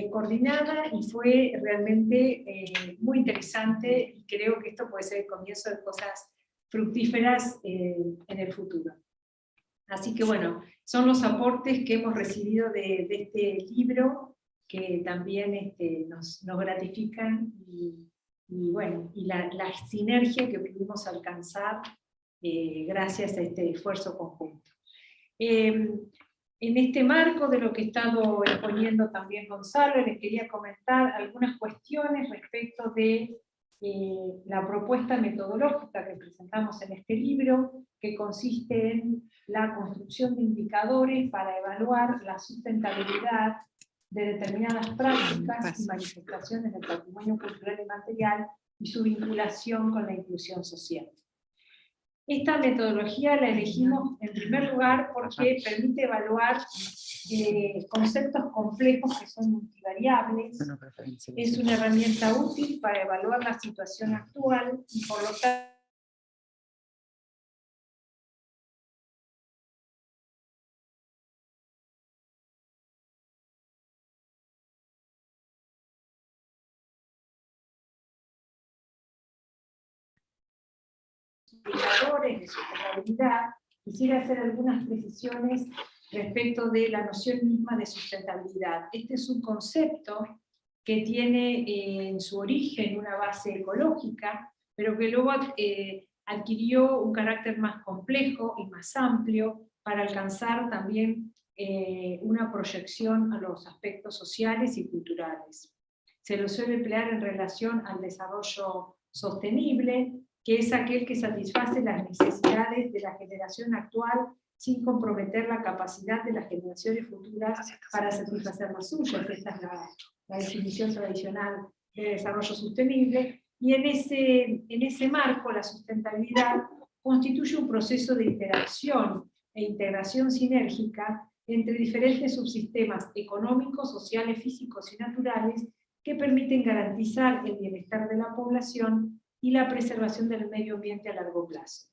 coordinada, y fue realmente muy interesante, y creo que esto puede ser el comienzo de cosas fructíferas en el futuro. Así que bueno, son los aportes que hemos recibido de este libro, que también nos gratifican, y bueno, y la sinergia que pudimos alcanzar gracias a este esfuerzo conjunto. En este marco de lo que he estado exponiendo también Gonzalo, les quería comentar algunas cuestiones respecto de la propuesta metodológica que presentamos en este libro, que consiste en la construcción de indicadores para evaluar la sustentabilidad de determinadas prácticas y manifestaciones del patrimonio cultural y material y su vinculación con la inclusión social. Esta metodología la elegimos en primer lugar porque permite evaluar conceptos complejos que son multivariables, es una herramienta útil para evaluar la situación actual y por lo tanto indicadores de sustentabilidad. Quisiera hacer algunas precisiones respecto de la noción misma de sustentabilidad. Este es un concepto que tiene en su origen una base ecológica, pero que luego adquirió un carácter más complejo y más amplio para alcanzar también una proyección a los aspectos sociales y culturales. Se lo suele emplear en relación al desarrollo sostenible, que es aquel que satisface las necesidades de la generación actual sin comprometer la capacidad de las generaciones futuras para satisfacer las suyas. Esta es la definición tradicional de desarrollo sostenible, y en ese marco la sustentabilidad constituye un proceso de interacción e integración sinérgica entre diferentes subsistemas económicos, sociales, físicos y naturales que permiten garantizar el bienestar de la población y la preservación del medio ambiente a largo plazo.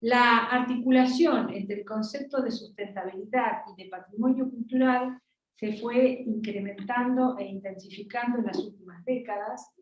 La articulación entre el concepto de sustentabilidad y de patrimonio cultural se fue incrementando e intensificando en las últimas décadas.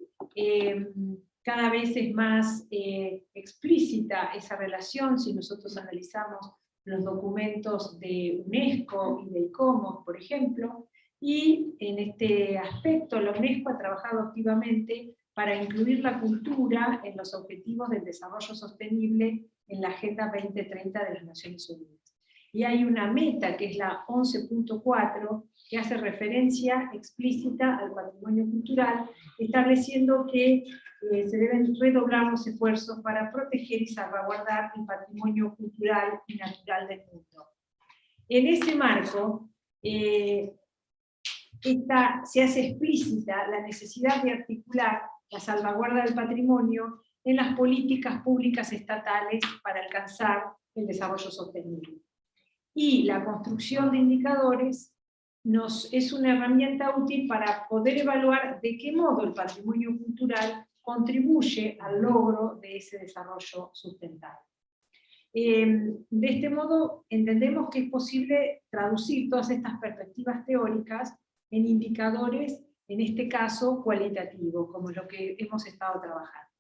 Cada vez es más explícita esa relación si nosotros analizamos los documentos de UNESCO y de ICOMOS, por ejemplo, y en este aspecto la UNESCO ha trabajado activamente para incluir la cultura en los objetivos del desarrollo sostenible en la Agenda 2030 de las Naciones Unidas. y hay una meta que es la 11.4, que hace referencia explícita al patrimonio cultural, estableciendo que se deben redoblar los esfuerzos para proteger y salvaguardar el patrimonio cultural y natural del mundo. En ese marco, se hace explícita la necesidad de articular la salvaguarda del patrimonio en las políticas públicas estatales para alcanzar el desarrollo sostenible. Y la construcción de indicadores es una herramienta útil para poder evaluar de qué modo el patrimonio cultural contribuye al logro de ese desarrollo sustentable. De este modo, entendemos que es posible traducir todas estas perspectivas teóricas en indicadores, en este caso cualitativos, como lo que hemos estado trabajando.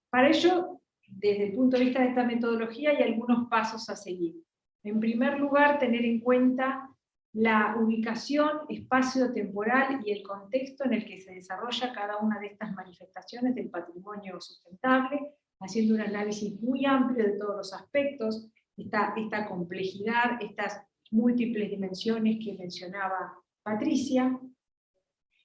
Para ello, desde el punto de vista de esta metodología, hay algunos pasos a seguir. En primer lugar, tener en cuenta la ubicación espacio-temporal y el contexto en el que se desarrolla cada una de estas manifestaciones del patrimonio sustentable, haciendo un análisis muy amplio de todos los aspectos, esta complejidad, estas múltiples dimensiones que mencionaba Patricia.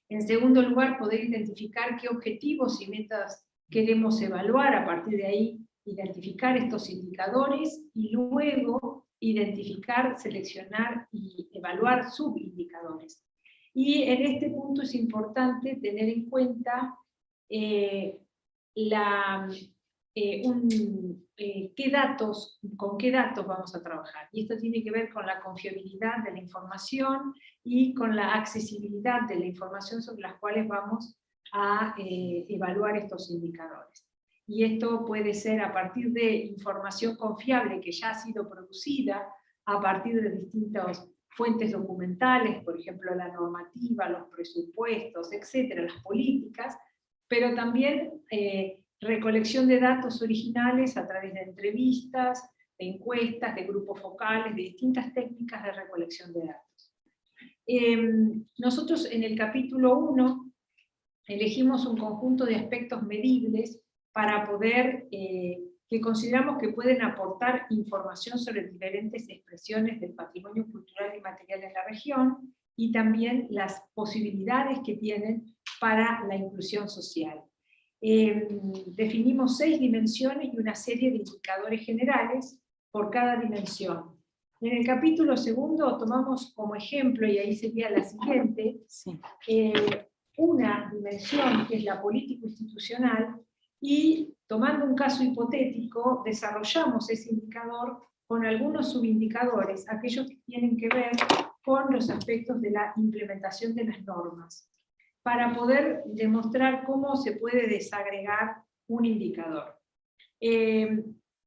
En segundo lugar, poder identificar qué objetivos y metas queremos evaluar, a partir de ahí identificar estos indicadores, y luego identificar, seleccionar y evaluar subindicadores. Y en este punto es importante tener en cuenta con qué datos vamos a trabajar. Y esto tiene que ver con la confiabilidad de la información y con la accesibilidad de la información sobre las cuales vamos a evaluar estos indicadores. Y esto puede ser a partir de información confiable que ya ha sido producida, a partir de distintas fuentes documentales, por ejemplo la normativa, los presupuestos, etcétera, las políticas, pero también recolección de datos originales a través de entrevistas, de encuestas, de grupos focales, de distintas técnicas de recolección de datos. Nosotros en el capítulo 1 elegimos un conjunto de aspectos medibles para poder, que consideramos que pueden aportar información sobre diferentes expresiones del patrimonio cultural y material en la región, y también las posibilidades que tienen para la inclusión social. Definimos 6 dimensiones y una serie de indicadores generales por cada dimensión. En el capítulo 2 tomamos como ejemplo, y ahí sería la siguiente, una dimensión que es la político-institucional, y tomando un caso hipotético, desarrollamos ese indicador con algunos subindicadores, aquellos que tienen que ver con los aspectos de la implementación de las normas, para poder demostrar cómo se puede desagregar un indicador.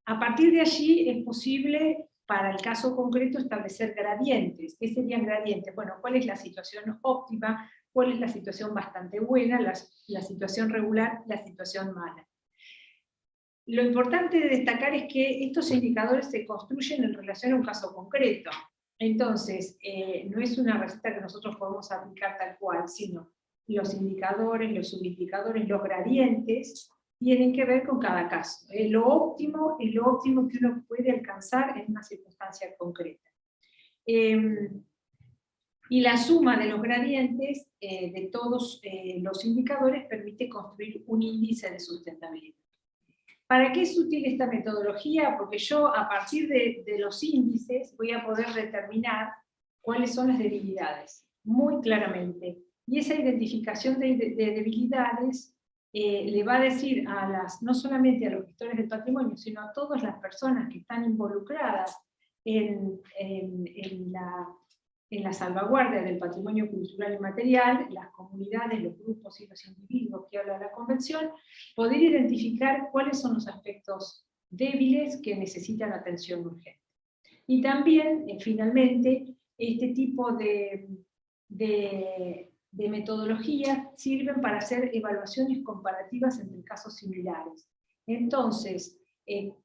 A partir de allí es posible, para el caso concreto, establecer gradientes. ¿Qué serían gradientes? Bueno, ¿cuál es la situación óptima? ¿Cuál es la situación bastante buena? La situación regular, la situación mala. Lo importante de destacar es que estos indicadores se construyen en relación a un caso concreto. Entonces, no es una receta que nosotros podemos aplicar tal cual, sino los indicadores, los subindicadores, los gradientes, tienen que ver con cada caso. Lo óptimo es lo óptimo que uno puede alcanzar en una circunstancia concreta. Y la suma de los gradientes de todos los indicadores permite construir un índice de sustentabilidad. ¿Para qué es útil esta metodología? Porque yo, a partir de los índices, voy a poder determinar cuáles son las debilidades, muy claramente. Y esa identificación de debilidades le va a decir no solamente a los gestores del patrimonio, sino a todas las personas que están involucradas en la salvaguardia del patrimonio cultural y material, las comunidades, los grupos y los individuos que habla la Convención, poder identificar cuáles son los aspectos débiles que necesitan atención urgente. Y también, finalmente, este tipo de metodologías sirven para hacer evaluaciones comparativas entre casos similares. Entonces,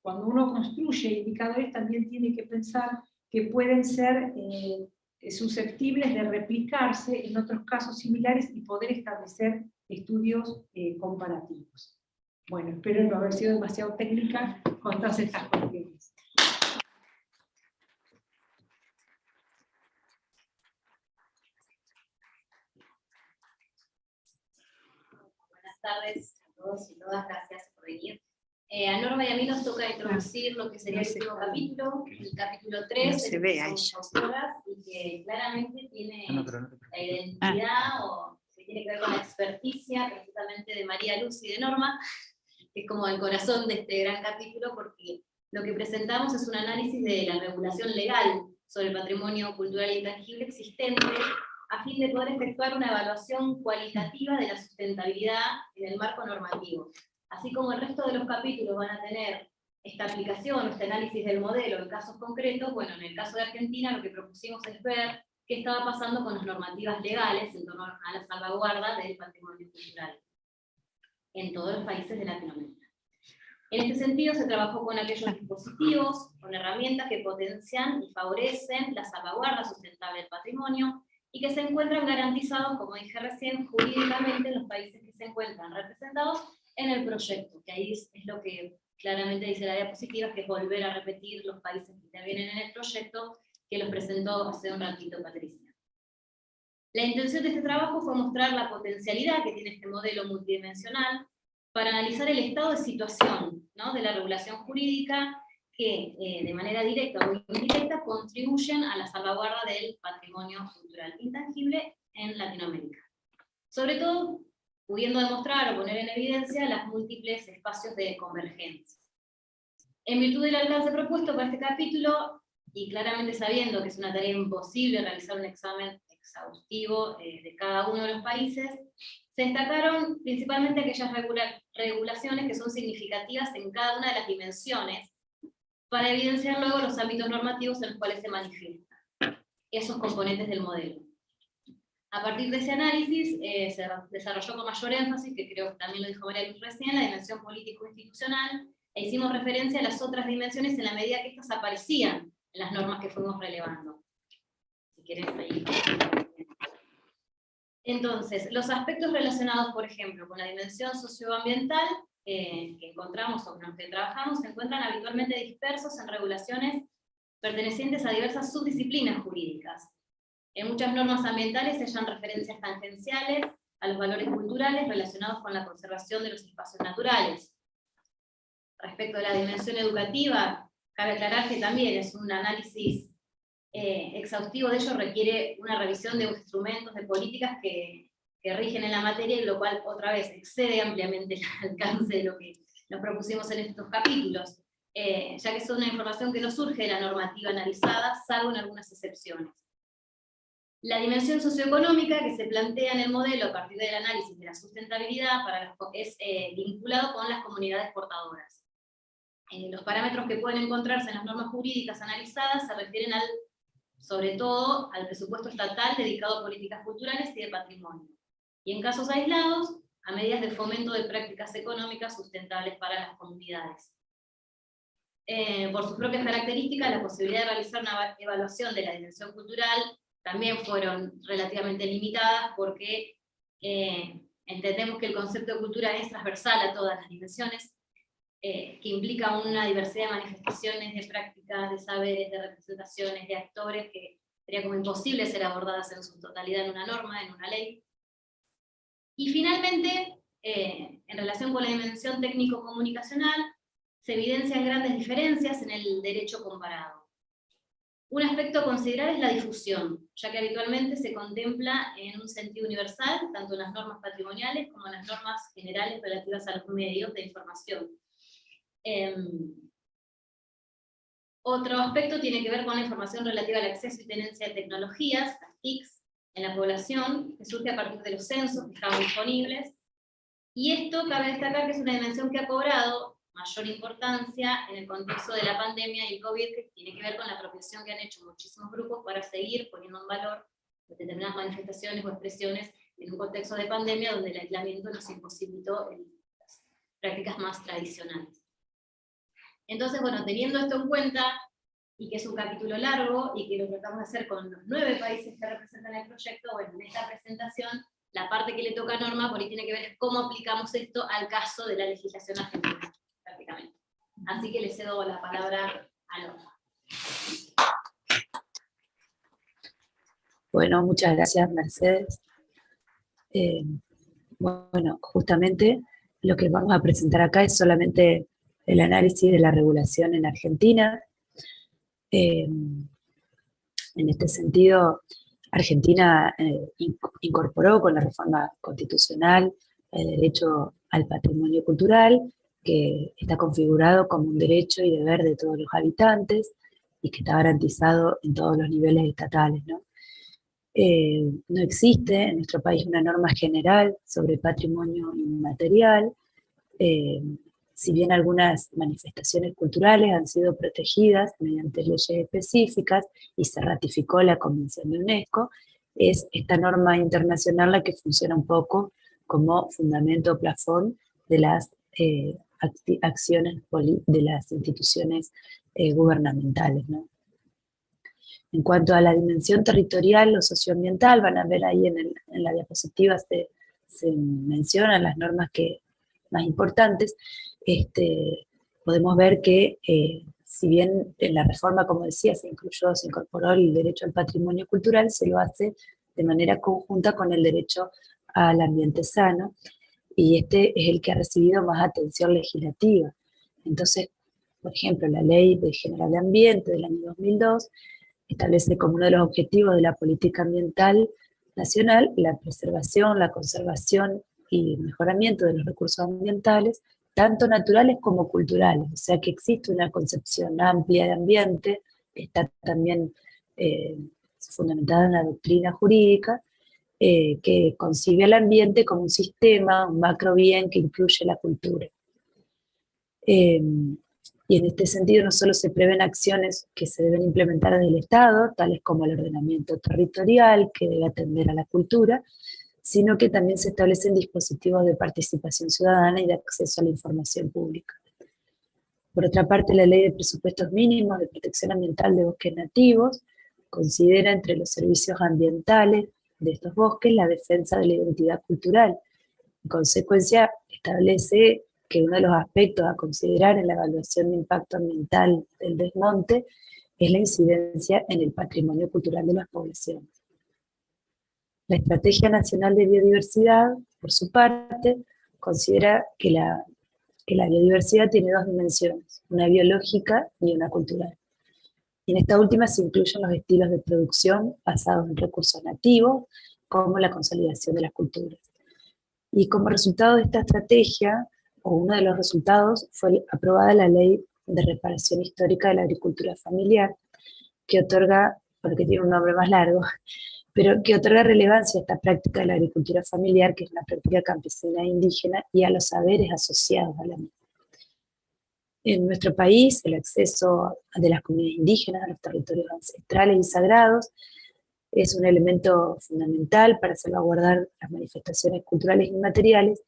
cuando uno construye indicadores, también tiene que pensar que pueden ser susceptibles de replicarse en otros casos similares y poder establecer estudios comparativos. Bueno, espero no haber sido demasiado técnica con todas estas cuestiones. tardes a todos y todas, gracias por venir. A Norma y a mí nos toca introducir lo que sería el último capítulo, el capítulo 3, en el que somos autoras, y que claramente tiene la identidad, o que tiene que ver con la experticia, precisamente de María Luz y de Norma, que es como el corazón de este gran capítulo, porque lo que presentamos es un análisis de la regulación legal sobre el patrimonio cultural e intangible existente, a fin de poder efectuar una evaluación cualitativa de la sustentabilidad en el marco normativo. Así como el resto de los capítulos van a tener esta aplicación, este análisis del modelo en casos concretos, bueno, en el caso de Argentina lo que propusimos es ver qué estaba pasando con las normativas legales en torno a la salvaguarda del patrimonio cultural en todos los países de Latinoamérica. En este sentido se trabajó con aquellos dispositivos, con herramientas que potencian y favorecen la salvaguarda sustentable del patrimonio, y que se encuentran garantizados, como dije recién, jurídicamente en los países que se encuentran representados en el proyecto, que ahí es lo que claramente dice la diapositiva, que es volver a repetir los países que intervienen en el proyecto, que los presentó hace un ratito Patricia. La intención de este trabajo fue mostrar la potencialidad que tiene este modelo multidimensional para analizar el estado de situación, ¿no?, de la regulación jurídica que de manera directa o indirecta contribuyen a la salvaguarda del patrimonio cultural intangible en Latinoamérica. Sobre todo, pudiendo demostrar o poner en evidencia los múltiples espacios de convergencia. En virtud del alcance propuesto para este capítulo, y claramente sabiendo que es una tarea imposible realizar un examen exhaustivo de cada uno de los países, se destacaron principalmente aquellas regulaciones que son significativas en cada una de las dimensiones, para evidenciar luego los ámbitos normativos en los cuales se manifiestan esos componentes del modelo. A partir de ese análisis se desarrolló con mayor énfasis, que creo que también lo dijo María Luz recién, la dimensión político-institucional, e hicimos referencia a las otras dimensiones en la medida que estas aparecían en las normas que fuimos relevando. Si querés ahí. Entonces, los aspectos relacionados, por ejemplo, con la dimensión socioambiental, que encontramos o con los que trabajamos, se encuentran habitualmente dispersos en regulaciones pertenecientes a diversas subdisciplinas jurídicas. En muchas normas ambientales se hallan referencias tangenciales a los valores culturales relacionados con la conservación de los espacios naturales. Respecto a la dimensión educativa, cabe aclarar que también es un análisis exhaustivo de ello, requiere una revisión de instrumentos, de políticas que rigen en la materia, y lo cual otra vez excede ampliamente el alcance de lo que nos propusimos en estos capítulos, ya que es una información que no surge de la normativa analizada, salvo en algunas excepciones. La dimensión socioeconómica que se plantea en el modelo a partir del análisis de la sustentabilidad es vinculado con las comunidades portadoras. Los parámetros que pueden encontrarse en las normas jurídicas analizadas se refieren sobre todo al presupuesto estatal dedicado a políticas culturales y de patrimonio, y en casos aislados, a medidas de fomento de prácticas económicas sustentables para las comunidades. Por sus propias características, la posibilidad de realizar una evaluación de la dimensión cultural también fueron relativamente limitadas, porque entendemos que el concepto de cultura es transversal a todas las dimensiones, que implica una diversidad de manifestaciones, de prácticas, de saberes, de representaciones, de actores, que sería como imposible ser abordadas en su totalidad en una norma, en una ley. Y finalmente, en relación con la dimensión técnico-comunicacional, se evidencian grandes diferencias en el derecho comparado. Un aspecto a considerar es la difusión, ya que habitualmente se contempla en un sentido universal, tanto en las normas patrimoniales como en las normas generales relativas a los medios de información. Otro aspecto tiene que ver con la información relativa al acceso y tenencia de tecnologías, las TICs, en la población, que surge a partir de los censos que estaban disponibles, y esto cabe destacar que es una dimensión que ha cobrado mayor importancia en el contexto de la pandemia y el COVID, que tiene que ver con la apropiación que han hecho muchísimos grupos para seguir poniendo en valor determinadas manifestaciones o expresiones en un contexto de pandemia donde el aislamiento nos imposibilitó las prácticas más tradicionales. Entonces, bueno, teniendo esto en cuenta, y que es un capítulo largo, y que lo tratamos de hacer con los 9 países que representan el proyecto, bueno, en esta presentación, la parte que le toca a Norma, por ahí tiene que ver cómo aplicamos esto al caso de la legislación argentina, prácticamente. Así que le cedo la palabra a Norma. Bueno, muchas gracias, Mercedes. Bueno, justamente lo que vamos a presentar acá es solamente el análisis de la regulación en Argentina. En este sentido, Argentina incorporó con la reforma constitucional el derecho al patrimonio cultural, que está configurado como un derecho y deber de todos los habitantes y que está garantizado en todos los niveles estatales, ¿no? No existe en nuestro país una norma general sobre patrimonio inmaterial. Si bien algunas manifestaciones culturales han sido protegidas mediante leyes específicas y se ratificó la Convención de UNESCO, es esta norma internacional la que funciona un poco como fundamento o plafón de las acciones de las instituciones gubernamentales, ¿no? En cuanto a la dimensión territorial o socioambiental, van a ver ahí en la diapositiva se mencionan las normas más importantes. Podemos ver que si bien en la reforma, como decía, se incorporó el derecho al patrimonio cultural, se lo hace de manera conjunta con el derecho al ambiente sano, y este es el que ha recibido más atención legislativa. Entonces, por ejemplo, la Ley General de Ambiente del año 2002 establece como uno de los objetivos de la política ambiental nacional la preservación, la conservación y mejoramiento de los recursos ambientales, tanto naturales como culturales. O sea que existe una concepción amplia de ambiente, que está también fundamentada en la doctrina jurídica, que concibe el ambiente como un sistema, un macro bien que incluye la cultura. Y en este sentido no solo se prevén acciones que se deben implementar desde el Estado, tales como el ordenamiento territorial, que debe atender a la cultura, sino que también se establecen dispositivos de participación ciudadana y de acceso a la información pública. Por otra parte, la Ley de Presupuestos Mínimos de Protección Ambiental de Bosques Nativos considera entre los servicios ambientales de estos bosques la defensa de la identidad cultural. En consecuencia, establece que uno de los aspectos a considerar en la evaluación de impacto ambiental del desmonte es la incidencia en el patrimonio cultural de las poblaciones. La Estrategia Nacional de Biodiversidad, por su parte, considera que la biodiversidad tiene dos dimensiones, una biológica y una cultural. Y en esta última se incluyen los estilos de producción basados en recursos nativos, como la consolidación de las culturas. Y como resultado de esta estrategia, o uno de los resultados, fue aprobada la Ley de Reparación Histórica de la Agricultura Familiar, que otorga, porque tiene un nombre más largo, pero que otorga relevancia a esta práctica de la agricultura familiar, que es una práctica campesina e indígena, y a los saberes asociados a la misma. En nuestro país, el acceso de las comunidades indígenas a los territorios ancestrales y sagrados es un elemento fundamental para salvaguardar las manifestaciones culturales inmateriales,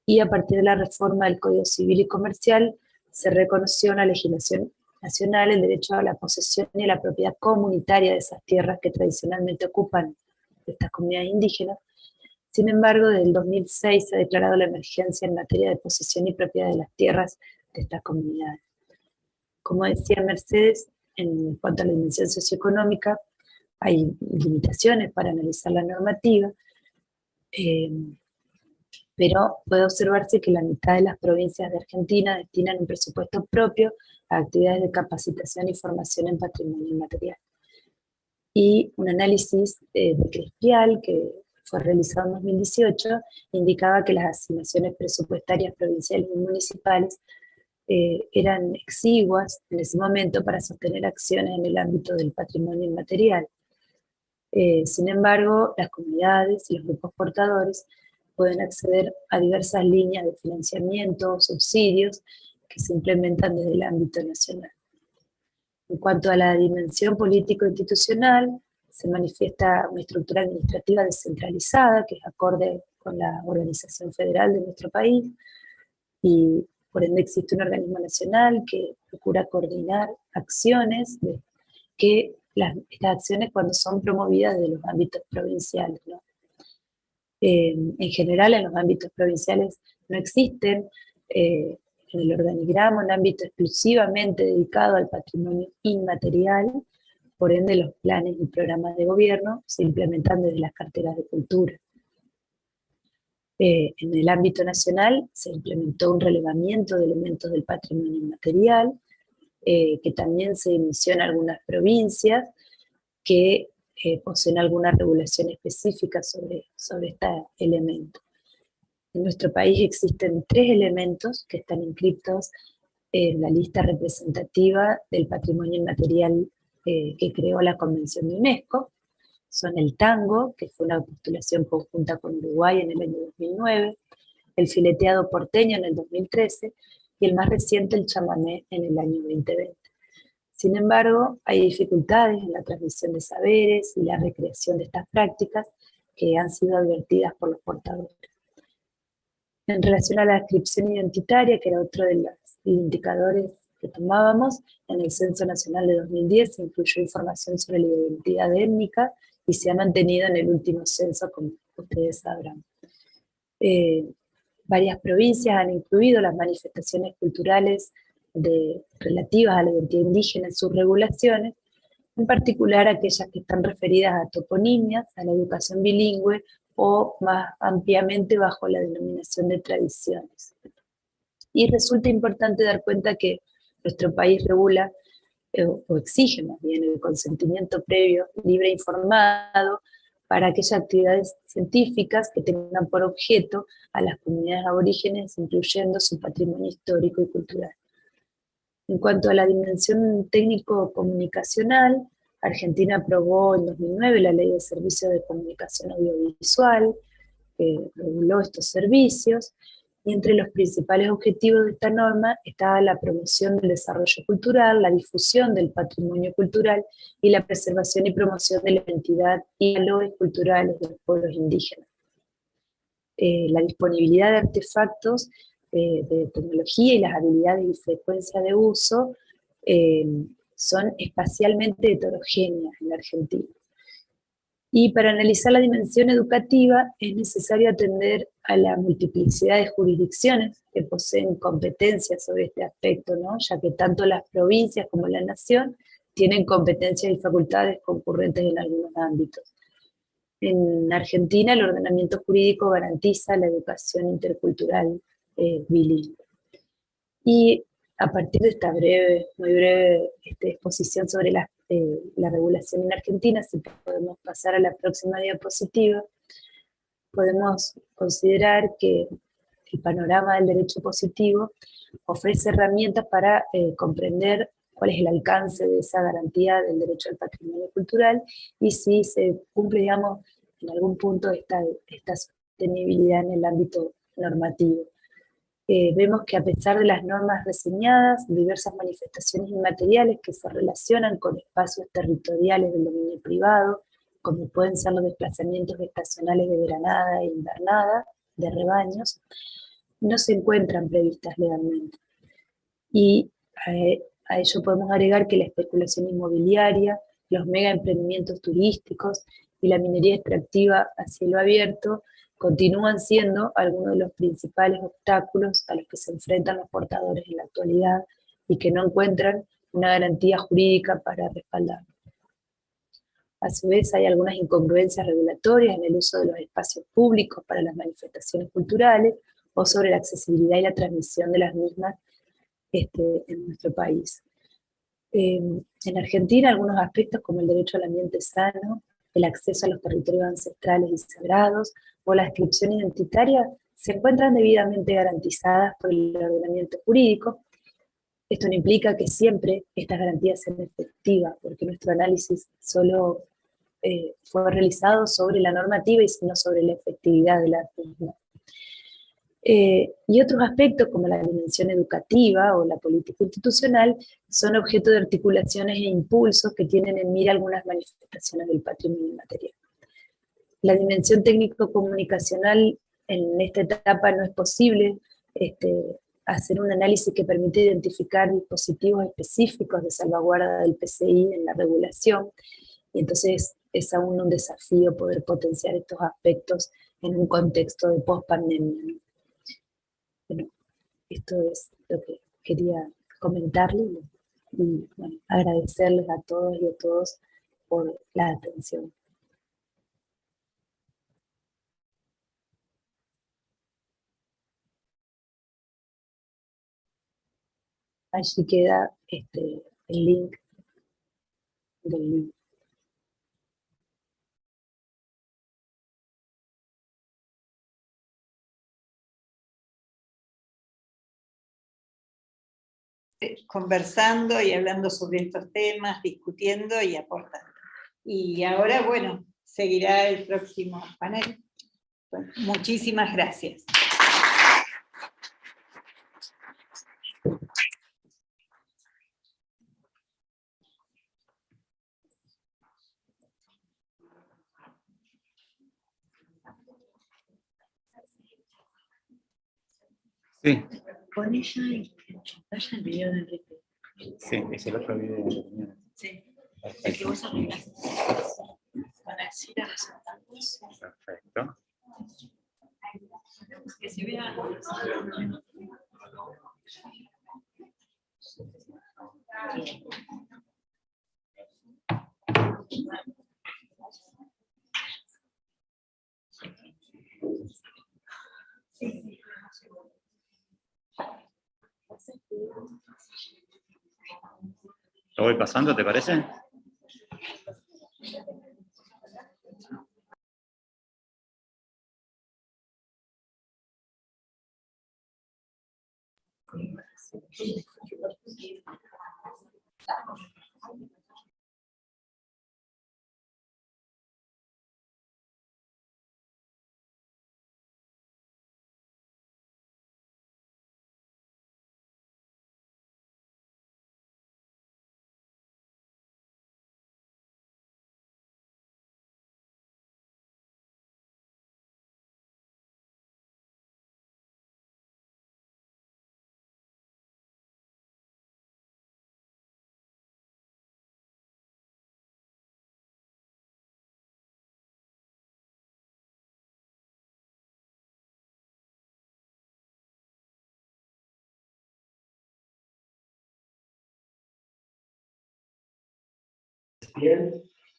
y a partir de la reforma del Código Civil y Comercial se reconoció en la legislación nacional el derecho a la posesión y a la propiedad comunitaria de esas tierras que tradicionalmente ocupan estas comunidades indígenas. Sin embargo, desde el 2006 se ha declarado la emergencia en materia de posesión y propiedad de las tierras de estas comunidades. Como decía Mercedes, en cuanto a la dimensión socioeconómica, hay limitaciones para analizar la normativa, pero puede observarse que la mitad de las provincias de Argentina destinan un presupuesto propio a actividades de capacitación y formación en patrimonio inmaterial. Y un análisis de Crespial, que fue realizado en 2018, indicaba que las asignaciones presupuestarias provinciales y municipales eran exiguas en ese momento para sostener acciones en el ámbito del patrimonio inmaterial. Sin embargo, las comunidades y los grupos portadores pueden acceder a diversas líneas de financiamiento o subsidios que se implementan desde el ámbito nacional. En cuanto a la dimensión político-institucional, se manifiesta una estructura administrativa descentralizada que es acorde con la organización federal de nuestro país, y por ende existe un organismo nacional que procura coordinar acciones, estas acciones cuando son promovidas de los ámbitos provinciales, ¿no? En general, en los ámbitos provinciales no existen en el organigrama un ámbito exclusivamente dedicado al patrimonio inmaterial, por ende los planes y programas de gobierno se implementan desde las carteras de cultura. En el ámbito nacional se implementó un relevamiento de elementos del patrimonio inmaterial, que también se inició en algunas provincias que poseen alguna regulación específica sobre este elemento. En nuestro país existen 3 elementos que están inscritos en la lista representativa del patrimonio inmaterial que creó la Convención de UNESCO. Son el tango, que fue una postulación conjunta con Uruguay en el año 2009, el fileteado porteño en el 2013 y el más reciente, el chamamé, en el año 2020. Sin embargo, hay dificultades en la transmisión de saberes y la recreación de estas prácticas que han sido advertidas por los portadores. En relación a la inscripción identitaria, que era otro de los indicadores que tomábamos, en el Censo Nacional de 2010 se incluyó información sobre la identidad étnica y se ha mantenido en el último censo, como ustedes sabrán. Varias provincias han incluido las manifestaciones culturales relativas a la identidad indígena en sus regulaciones, en particular aquellas que están referidas a toponimias, a la educación bilingüe o más ampliamente bajo la denominación de tradiciones. Y resulta importante dar cuenta que nuestro país regula o exige más bien el consentimiento previo, libre e informado para aquellas actividades científicas que tengan por objeto a las comunidades aborígenes, incluyendo su patrimonio histórico y cultural. En cuanto a la dimensión técnico-comunicacional, Argentina aprobó en 2009 la Ley de Servicios de Comunicación Audiovisual, que reguló estos servicios, y entre los principales objetivos de esta norma estaba la promoción del desarrollo cultural, la difusión del patrimonio cultural y la preservación y promoción de la identidad y valores culturales de los pueblos indígenas. La disponibilidad de artefactos de tecnología y las habilidades y frecuencia de uso son espacialmente heterogéneas en la Argentina. Y para analizar la dimensión educativa es necesario atender a la multiplicidad de jurisdicciones que poseen competencias sobre este aspecto, ¿no? Ya que tanto las provincias como la nación tienen competencias y facultades concurrentes en algunos ámbitos. En Argentina el ordenamiento jurídico garantiza la educación intercultural bilingüe. Y a partir de esta muy breve exposición sobre la regulación en Argentina, si podemos pasar a la próxima diapositiva, podemos considerar que el panorama del derecho positivo ofrece herramientas para comprender cuál es el alcance de esa garantía del derecho al patrimonio cultural y si se cumple, digamos, en algún punto esta sostenibilidad en el ámbito normativo. Vemos que a pesar de las normas reseñadas, diversas manifestaciones inmateriales que se relacionan con espacios territoriales del dominio privado, como pueden ser los desplazamientos estacionales de veranada e invernada de rebaños, no se encuentran previstas legalmente. Y a ello podemos agregar que la especulación inmobiliaria, los mega emprendimientos turísticos y la minería extractiva a cielo abierto continúan siendo algunos de los principales obstáculos a los que se enfrentan los portadores en la actualidad y que no encuentran una garantía jurídica para respaldarlo. A su vez, hay algunas incongruencias regulatorias en el uso de los espacios públicos para las manifestaciones culturales o sobre la accesibilidad y la transmisión de las mismas en nuestro país. En Argentina, algunos aspectos como el derecho al ambiente sano, el acceso a los territorios ancestrales y sagrados, o la inscripción identitaria se encuentran debidamente garantizadas por el ordenamiento jurídico. Esto no implica que siempre estas garantías sean efectivas, porque nuestro análisis solo fue realizado sobre la normativa y no sobre la efectividad de la misma. Y otros aspectos como la dimensión educativa o la política institucional son objeto de articulaciones e impulsos que tienen en mira algunas manifestaciones del patrimonio inmaterial. La dimensión técnico-comunicacional en esta etapa no es posible hacer un análisis que permite identificar dispositivos específicos de salvaguarda del PCI en la regulación, y entonces es aún un desafío poder potenciar estos aspectos en un contexto de post-pandemia, ¿no? Bueno, esto es lo que quería comentarles y bueno, agradecerles a todos y a todos por la atención. Allí queda el link del libro. Conversando y hablando sobre estos temas, discutiendo y aportando. Y ahora, bueno, seguirá el próximo panel. Bueno, muchísimas gracias. Sí. Con ella y pantalla el video de Enrique. Sí, es el otro video de reunión. Sí. El que vos arreglaste. Para decir a los resaltantes. Perfecto. Que se vea. ¿Lo voy pasando, te parece?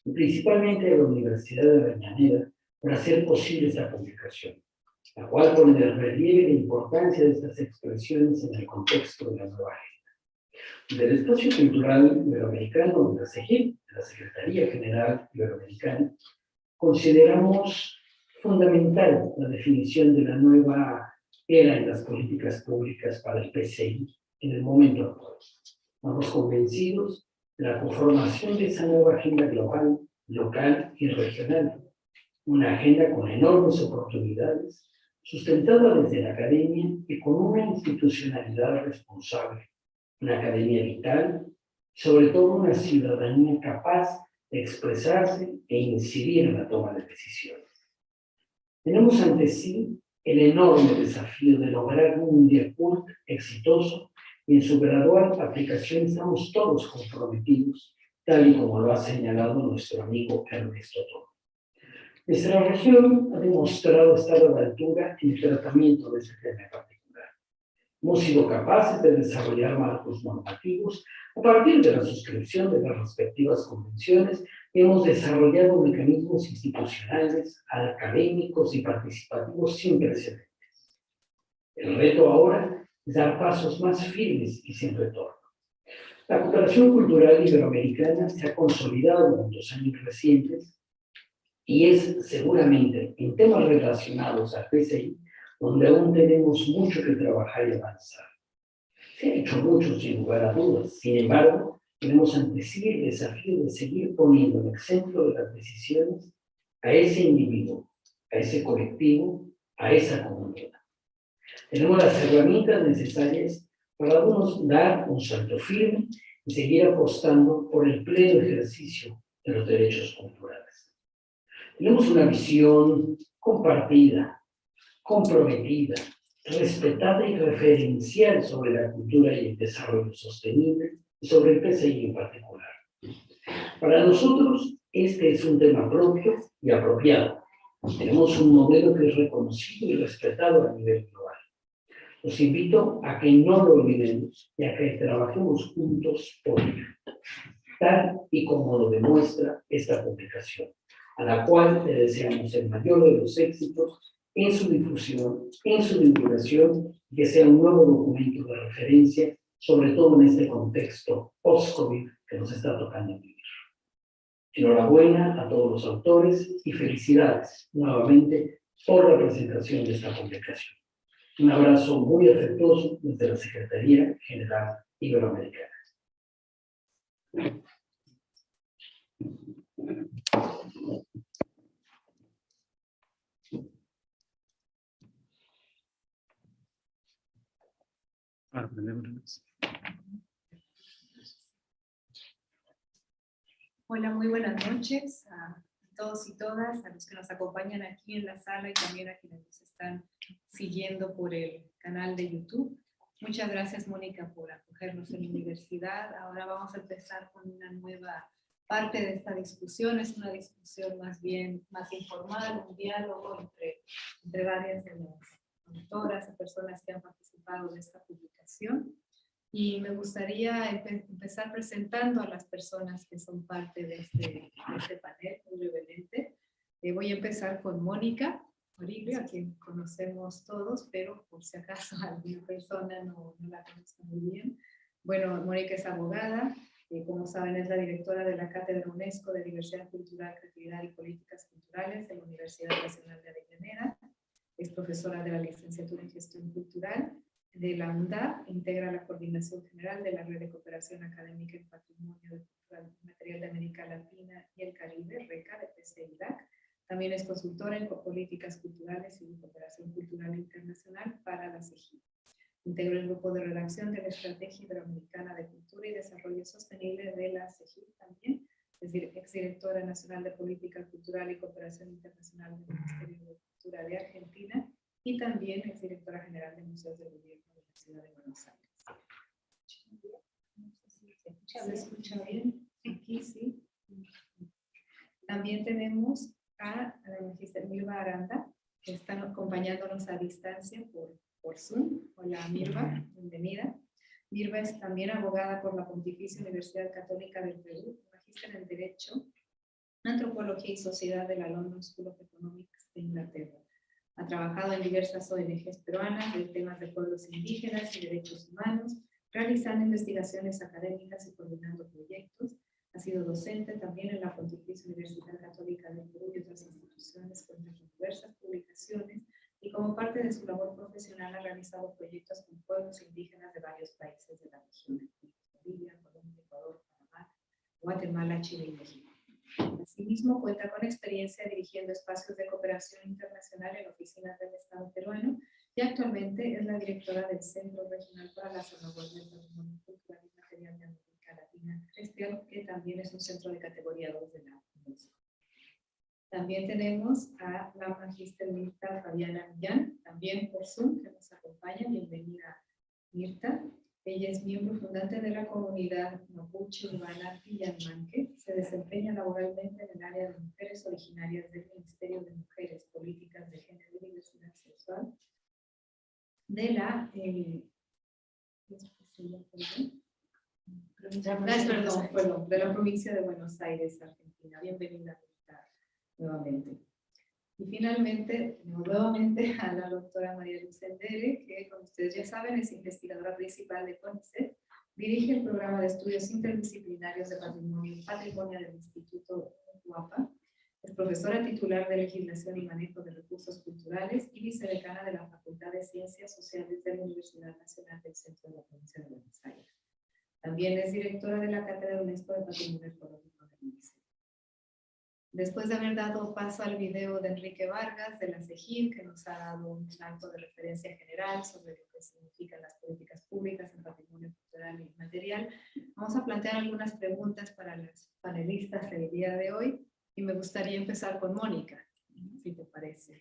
Y principalmente de la Universidad de Avellaneda, para hacer posible esta publicación, la cual pone de relieve la importancia de estas expresiones en el contexto de la nueva agenda. Del Espacio Cultural Iberoamericano de la SEGIP, de la Secretaría General Iberoamericana, consideramos fundamental la definición de la nueva era en las políticas públicas para el PCI en el momento actual. Estamos convencidos de la conformación de esa nueva agenda global, local y regional, una agenda con enormes oportunidades, sustentada desde la academia y con una institucionalidad responsable, una academia vital, sobre todo una ciudadanía capaz de expresarse e incidir en la toma de decisiones. Tenemos ante sí el enorme desafío de lograr un Mundiacult exitoso y en su gradual aplicación estamos todos comprometidos, tal y como lo ha señalado nuestro amigo Ernesto Toro. Nuestra región ha demostrado estar a la altura en el tratamiento de este tema en particular. Hemos sido capaces de desarrollar marcos normativos a partir de la suscripción de las respectivas convenciones y hemos desarrollado mecanismos institucionales, académicos y participativos sin precedentes. El reto ahora es dar pasos más firmes y sin retorno. La cooperación cultural iberoamericana se ha consolidado en los años recientes y es seguramente en temas relacionados al PCI donde aún tenemos mucho que trabajar y avanzar. Se ha hecho mucho sin lugar a dudas, sin embargo, tenemos ante sí el desafío de seguir poniendo en el centro de las decisiones a ese individuo, a ese colectivo, a esa comunidad. Tenemos las herramientas necesarias para dar un salto firme y seguir apostando por el pleno ejercicio de los derechos culturales. Tenemos una visión compartida, comprometida, respetada y referencial sobre la cultura y el desarrollo sostenible y sobre el PCI en particular. Para nosotros, este es un tema propio y apropiado. Tenemos un modelo que es reconocido y respetado a nivel global. Los invito a que no lo olvidemos y a que trabajemos juntos por ello, tal y como lo demuestra esta publicación, a la cual le deseamos el mayor de los éxitos en su difusión, en su divulgación, y que sea un nuevo documento de referencia sobre todo en este contexto post-COVID que nos está tocando vivir. Enhorabuena a todos los autores y felicidades nuevamente por la presentación de esta publicación. Un abrazo muy afectuoso desde la Secretaría General Iberoamericana. Hola, muy buenas noches a todos y todas, a los que nos acompañan aquí en la sala y también a quienes nos están siguiendo por el canal de YouTube. Muchas gracias, Mónica, por acogernos en la universidad. Ahora vamos a empezar con una nueva parte de esta discusión. Es una discusión más bien más informal, un diálogo entre varias de las autoras y personas que han participado de esta publicación. Y me gustaría empezar presentando a las personas que son parte de este panel muy brevemente. Voy a empezar con Mónica Oribe, a quien conocemos todos, pero por si acaso alguna persona no la conoce muy bien. Bueno, Mónica es abogada, como saben es la directora de la Cátedra UNESCO de Diversidad Cultural, Creatividad y Políticas Culturales de la Universidad Nacional de Avellaneda, es profesora de la licenciatura en Gestión Cultural de la UNDAP, integra la Coordinación General de la Red de Cooperación Académica en Patrimonio Material de América Latina y el Caribe, RECA, de PCI-DAC. También es consultora en políticas culturales y cooperación cultural internacional para la CEGIP. Integró el grupo de redacción de la Estrategia Iberoamericana de Cultura y Desarrollo Sostenible de la CEGIP también, es decir, exdirectora nacional de Política Cultural y Cooperación Internacional del Ministerio de Cultura de Argentina, y también es directora general de Museos del Gobierno de la Ciudad de Buenos Aires. ¿Se escucha bien? Aquí sí. También tenemos a la magister Mirva Aranda, que están acompañándonos a distancia por Zoom. Hola Mirva, bienvenida. Mirva es también abogada por la Pontificia Universidad Católica del Perú, magíster en Derecho, Antropología y Sociedad de la London School of Economics de Inglaterra. Ha trabajado en diversas ONGs peruanas de temas de pueblos indígenas y derechos humanos, realizando investigaciones académicas y coordinando proyectos. Ha sido docente también en la Pontificia Universidad Católica del Perú y otras instituciones, cuenta con diversas publicaciones, y como parte de su labor profesional ha realizado proyectos con pueblos indígenas de varios países de la región: Bolivia, Colombia, Ecuador, Panamá, Guatemala, Chile y México. Asimismo, cuenta con experiencia dirigiendo espacios de cooperación internacional en oficinas del Estado peruano y actualmente es la directora del Centro Regional para la Salvaguardia del Patrimonio Cultural y Material de América Latina, que también es un centro de categoría 2 de la UNESCO. También tenemos a la magíster Mirta Fabiana Millán, también por Zoom, que nos acompaña. Bienvenida, Mirta. Ella es miembro fundante de la comunidad mapuche urbana Villalmanque. Se desempeña laboralmente en el área de mujeres originarias del Ministerio de Mujeres, Políticas de Género y Diversidad Sexual de la de la provincia de Buenos Aires, Argentina. Bienvenida nuevamente. Y finalmente, nuevamente, a la doctora María Luz Endere, que como ustedes ya saben es investigadora principal de CONICET, dirige el programa de estudios interdisciplinarios de patrimonio del Instituto UAPA, es profesora titular de legislación y manejo de recursos culturales y vicedecana de la Facultad de Ciencias Sociales de la Universidad Nacional del Centro de la Provincia de Buenos Aires. También es directora de la Cátedra UNESCO de Patrimonio Ecológico del MICE. Después de haber dado paso al video de Enrique Vargas de la CEGIP, que nos ha dado un marco de referencia general sobre lo que significan las políticas públicas en patrimonio cultural y material, vamos a plantear algunas preguntas para las panelistas del día de hoy, y me gustaría empezar con Mónica, si te parece.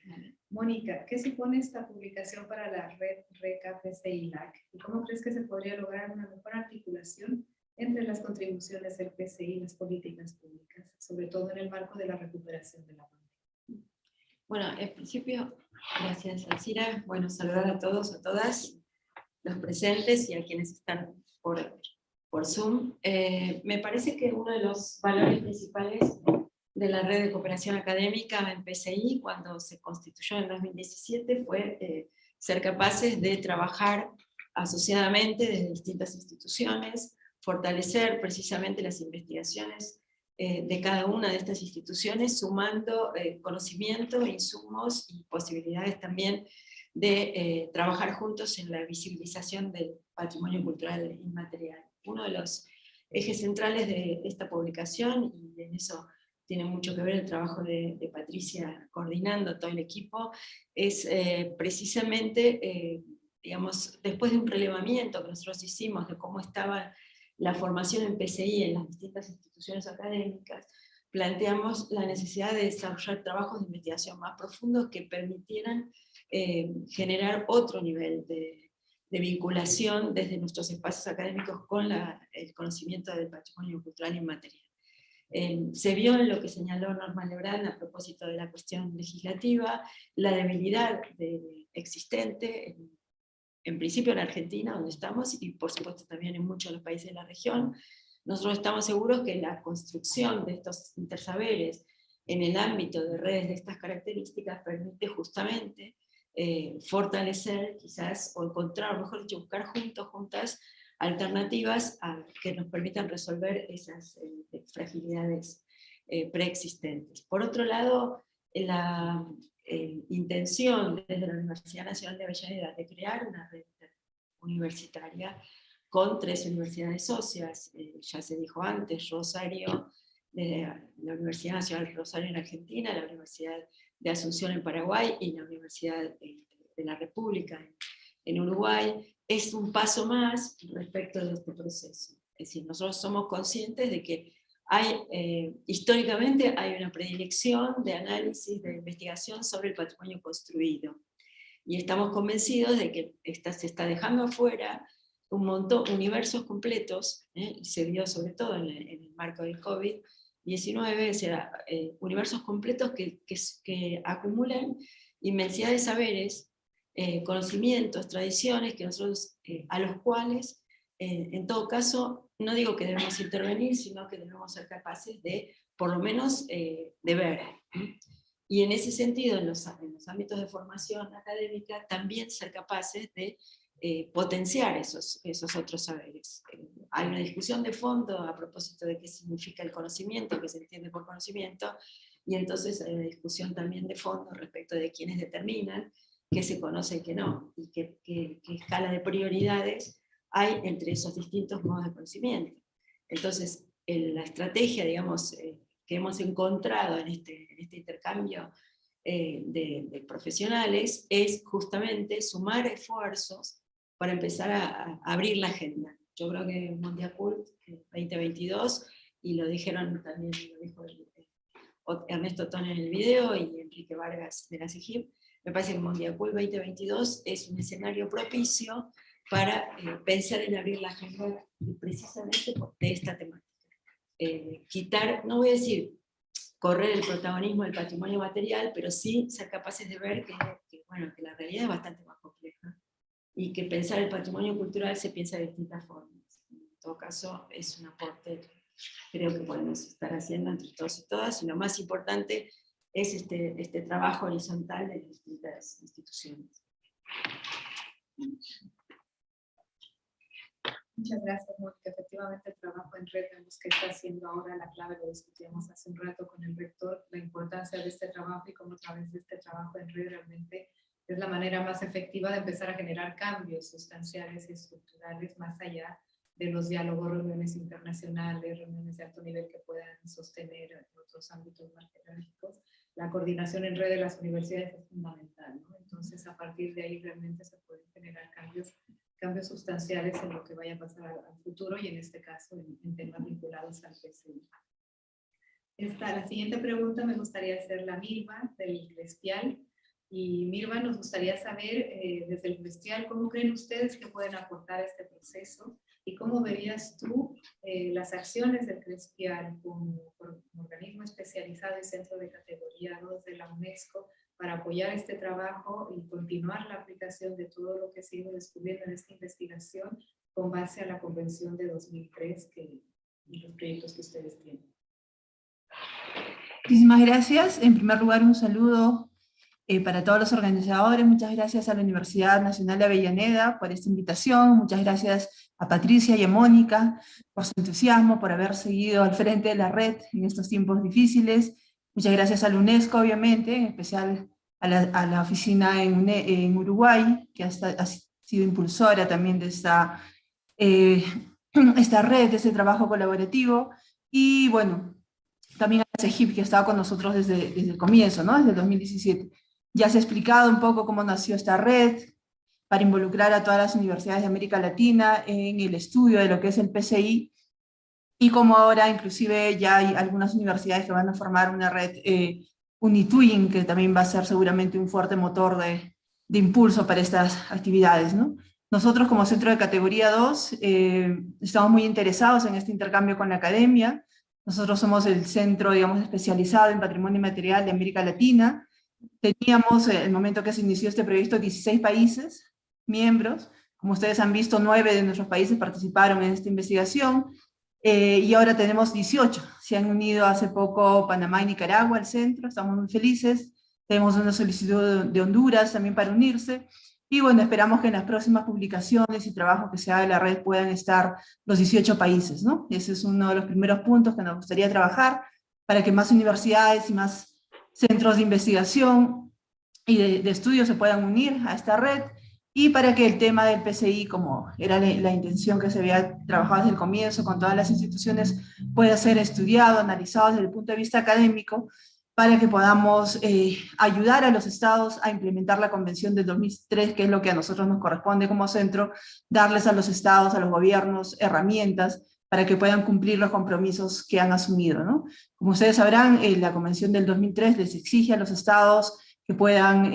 Mónica, ¿qué supone esta publicación para la red RECA-PCI-LAC? ¿Y cómo crees que se podría lograr una mejor articulación entre las contribuciones del PCI y las políticas públicas, sobre todo en el marco de la recuperación de la pandemia? Bueno, en principio, gracias Alcira. Bueno, saludar a todos, a todas los presentes y a quienes están por Zoom. Me parece que uno de los valores principales de la red de cooperación académica en PCI, cuando se constituyó en 2017, fue ser capaces de trabajar asociadamente desde distintas instituciones, fortalecer precisamente las investigaciones de cada una de estas instituciones, sumando conocimiento, insumos y posibilidades también de trabajar juntos en la visibilización del patrimonio cultural inmaterial. Uno de los ejes centrales de esta publicación, y en eso tiene mucho que ver el trabajo de Patricia coordinando todo el equipo, es precisamente, digamos, después de un relevamiento que nosotros hicimos de cómo estaba la formación en PCI en las distintas instituciones académicas, planteamos la necesidad de desarrollar trabajos de investigación más profundos que permitieran generar otro nivel de vinculación desde nuestros espacios académicos con el conocimiento del patrimonio cultural inmaterial. Se vio en lo que señaló Norma Lebrán a propósito de la cuestión legislativa, la debilidad existente, en principio en Argentina, donde estamos, y por supuesto también en muchos de los países de la región. Nosotros estamos seguros que la construcción de estos intersaberes en el ámbito de redes de estas características permite justamente fortalecer quizás, o encontrar, mejor dicho, buscar juntas, alternativas que nos permitan resolver esas fragilidades preexistentes. Por otro lado, la intención desde la Universidad Nacional de Avellaneda de crear una red universitaria con 3 universidades socias, ya se dijo antes, Rosario, la Universidad Nacional de Rosario en Argentina, la Universidad de Asunción en Paraguay y la Universidad de la República en Uruguay, es un paso más respecto de este proceso. Es decir, nosotros somos conscientes de que históricamente hay una predilección de análisis, de investigación sobre el patrimonio construido. Y estamos convencidos de que se está dejando afuera un montón, universos completos, y se vio sobre todo en el marco del COVID-19, o sea, universos completos que acumulan inmensidad de saberes, conocimientos, tradiciones, que nosotros, a los cuales, en todo caso, no digo que debemos intervenir, sino que debemos ser capaces de, por lo menos, de ver. Y en ese sentido, en los ámbitos de formación académica, también ser capaces de potenciar esos otros saberes. Hay una discusión de fondo a propósito de qué significa el conocimiento, qué se entiende por conocimiento, y entonces hay una discusión también de fondo respecto de quiénes determinan qué se conoce y qué no, y qué escala de prioridades hay entre esos distintos modos de conocimiento. Entonces, la estrategia, digamos, que hemos encontrado en este intercambio de profesionales es justamente sumar esfuerzos para empezar a abrir la agenda. Yo creo que Mondiacult 2022, y lo dijeron también, lo dijo Ernesto Tone en el video y Enrique Vargas de la CIGIP, me parece que Mondiacult 2022 es un escenario propicio para pensar en abrir la agenda precisamente de esta temática. Quitar, no voy a decir correr el protagonismo del patrimonio material, pero sí ser capaces de ver que la realidad es bastante más compleja y que pensar el patrimonio cultural se piensa de distintas formas. En todo caso, es un aporte que creo que podemos estar haciendo entre todos y todas, y lo más importante es este trabajo horizontal de distintas instituciones. Muchas gracias, Mónica. Efectivamente, el trabajo en red vemos que está haciendo ahora la clave, lo discutíamos hace un rato con el rector, la importancia de este trabajo y cómo a través de este trabajo en red realmente es la manera más efectiva de empezar a generar cambios sustanciales y estructurales más allá de los diálogos, reuniones internacionales, reuniones de alto nivel que puedan sostener en otros ámbitos más tecnológicos. La coordinación en red de las universidades es fundamental, ¿no? Entonces, a partir de ahí realmente se pueden generar cambios sustanciales en lo que vaya a pasar al futuro y en este caso en temas vinculados al PCI. La siguiente pregunta me gustaría hacerla a Mirva del Crespial. Y Mirva, nos gustaría saber desde el Crespial cómo creen ustedes que pueden aportar a este proceso y cómo verías tú las acciones del Crespial como organismo especializado y centro de categoría 2 de la UNESCO para apoyar este trabajo y continuar la aplicación de todo lo que se ha ido descubriendo en esta investigación con base a la Convención de 2003 y los proyectos que ustedes tienen. Muchísimas gracias. En primer lugar, un saludo para todos los organizadores. Muchas gracias a la Universidad Nacional de Avellaneda por esta invitación, muchas gracias a Patricia y a Mónica por su entusiasmo, por haber seguido al frente de la red en estos tiempos difíciles. Muchas gracias a la UNESCO, obviamente, en especial a la oficina en Uruguay, que ha sido impulsora también de esta red, de este trabajo colaborativo, y bueno, también a la CEGIP, que ha estado con nosotros desde el comienzo, ¿no? Desde el 2017. Ya se ha explicado un poco cómo nació esta red, para involucrar a todas las universidades de América Latina en el estudio de lo que es el PCI, y como ahora inclusive ya hay algunas universidades que van a formar una red UniTwin, que también va a ser seguramente un fuerte motor de impulso para estas actividades, ¿no? Nosotros como centro de categoría 2 estamos muy interesados en este intercambio con la academia. Nosotros somos el centro, digamos, especializado en patrimonio inmaterial de América Latina. Teníamos, en el momento que se inició este proyecto, 16 países miembros. Como ustedes han visto, 9 de nuestros países participaron en esta investigación, y ahora tenemos 18. Se han unido hace poco Panamá y Nicaragua al centro, estamos muy felices. Tenemos una solicitud de Honduras también para unirse, y bueno, esperamos que en las próximas publicaciones y trabajos que se haga de la red puedan estar los 18 países, ¿no? Ese es uno de los primeros puntos que nos gustaría trabajar, para que más universidades y más centros de investigación y de estudio se puedan unir a esta red, y para que el tema del PCI, como era la intención que se había trabajado desde el comienzo con todas las instituciones, pueda ser estudiado, analizado desde el punto de vista académico, para que podamos ayudar a los estados a implementar la Convención del 2003, que es lo que a nosotros nos corresponde como centro, darles a los estados, a los gobiernos, herramientas para que puedan cumplir los compromisos que han asumido, ¿no? Como ustedes sabrán, la Convención del 2003 les exige a los estados que puedan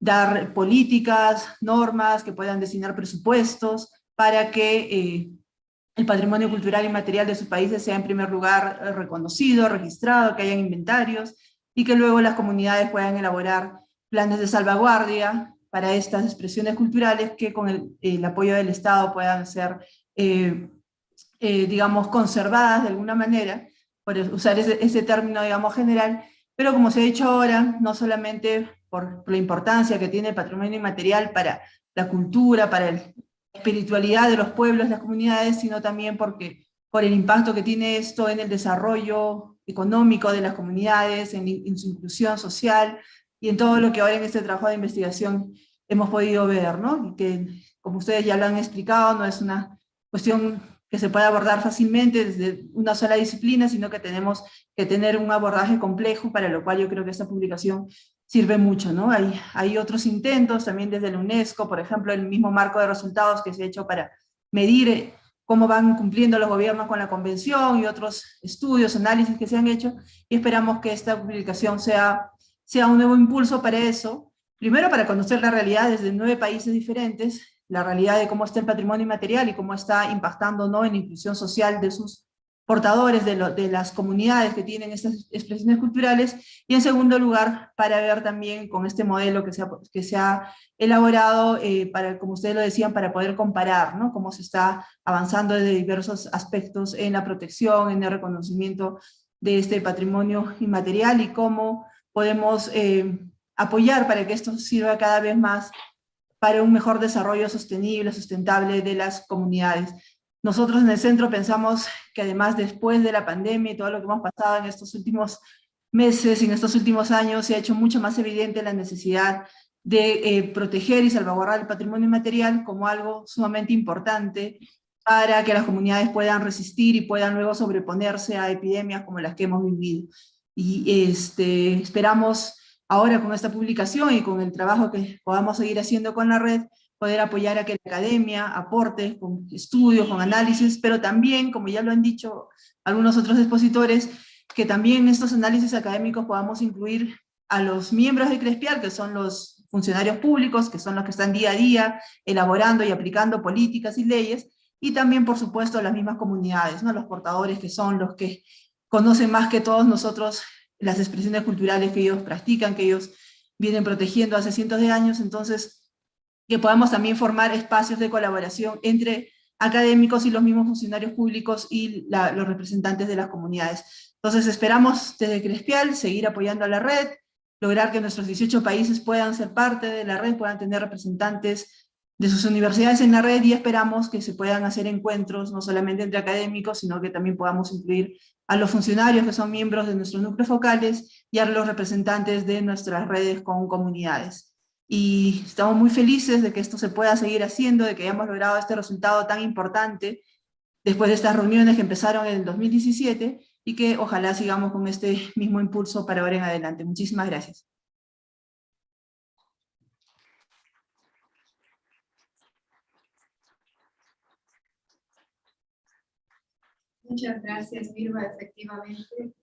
dar políticas, normas, que puedan designar presupuestos para que el patrimonio cultural y material de sus países sea en primer lugar reconocido, registrado, que hayan inventarios, y que luego las comunidades puedan elaborar planes de salvaguardia para estas expresiones culturales que con el apoyo del Estado puedan ser, digamos, conservadas de alguna manera, por usar ese término, digamos, general, pero como se ha dicho ahora, no solamente por la importancia que tiene el patrimonio inmaterial para la cultura, para la espiritualidad de los pueblos, las comunidades, sino también por el impacto que tiene esto en el desarrollo económico de las comunidades, en su inclusión social, y en todo lo que ahora en este trabajo de investigación hemos podido ver, ¿no? Y que, como ustedes ya lo han explicado, no es una cuestión que se pueda abordar fácilmente desde una sola disciplina, sino que tenemos que tener un abordaje complejo, para lo cual yo creo que esta publicación sirve mucho, ¿no? Hay otros intentos también desde la UNESCO, por ejemplo, el mismo marco de resultados que se ha hecho para medir cómo van cumpliendo los gobiernos con la convención, y otros estudios, análisis que se han hecho, y esperamos que esta publicación sea un nuevo impulso para eso, primero para conocer la realidad desde 9 países diferentes, la realidad de cómo está el patrimonio inmaterial y cómo está impactando, ¿no?, en la inclusión social de sus portadores, de las comunidades que tienen estas expresiones culturales, y en segundo lugar, para ver también con este modelo que se ha elaborado, como ustedes lo decían, para poder comparar, ¿no?, cómo se está avanzando desde diversos aspectos en la protección, en el reconocimiento de este patrimonio inmaterial, y cómo podemos apoyar para que esto sirva cada vez más para un mejor desarrollo sostenible, sustentable de las comunidades. Nosotros en el centro pensamos que además, después de la pandemia y todo lo que hemos pasado en estos últimos meses, en estos últimos años, se ha hecho mucho más evidente la necesidad de proteger y salvaguardar el patrimonio inmaterial como algo sumamente importante para que las comunidades puedan resistir y puedan luego sobreponerse a epidemias como las que hemos vivido. Y esperamos ahora, con esta publicación y con el trabajo que podamos seguir haciendo con la red, poder apoyar a que la academia aporte con estudios, con análisis, pero también, como ya lo han dicho algunos otros expositores, que también en estos análisis académicos podamos incluir a los miembros de CRESPIAL, que son los funcionarios públicos, que son los que están día a día elaborando y aplicando políticas y leyes, y también, por supuesto, las mismas comunidades, ¿no?, los portadores, que son los que conocen más que todos nosotros las expresiones culturales que ellos practican, que ellos vienen protegiendo hace cientos de años. Entonces, que podamos también formar espacios de colaboración entre académicos y los mismos funcionarios públicos y los representantes de las comunidades. Entonces esperamos desde CRESPIAL seguir apoyando a la red, lograr que nuestros 18 países puedan ser parte de la red, puedan tener representantes de sus universidades en la red, y esperamos que se puedan hacer encuentros, no solamente entre académicos, sino que también podamos incluir a los funcionarios que son miembros de nuestros núcleos focales y a los representantes de nuestras redes con comunidades. Y estamos muy felices de que esto se pueda seguir haciendo, de que hayamos logrado este resultado tan importante después de estas reuniones que empezaron en el 2017, y que ojalá sigamos con este mismo impulso para ahora en adelante. Muchísimas gracias. Muchas gracias, Mirva, efectivamente.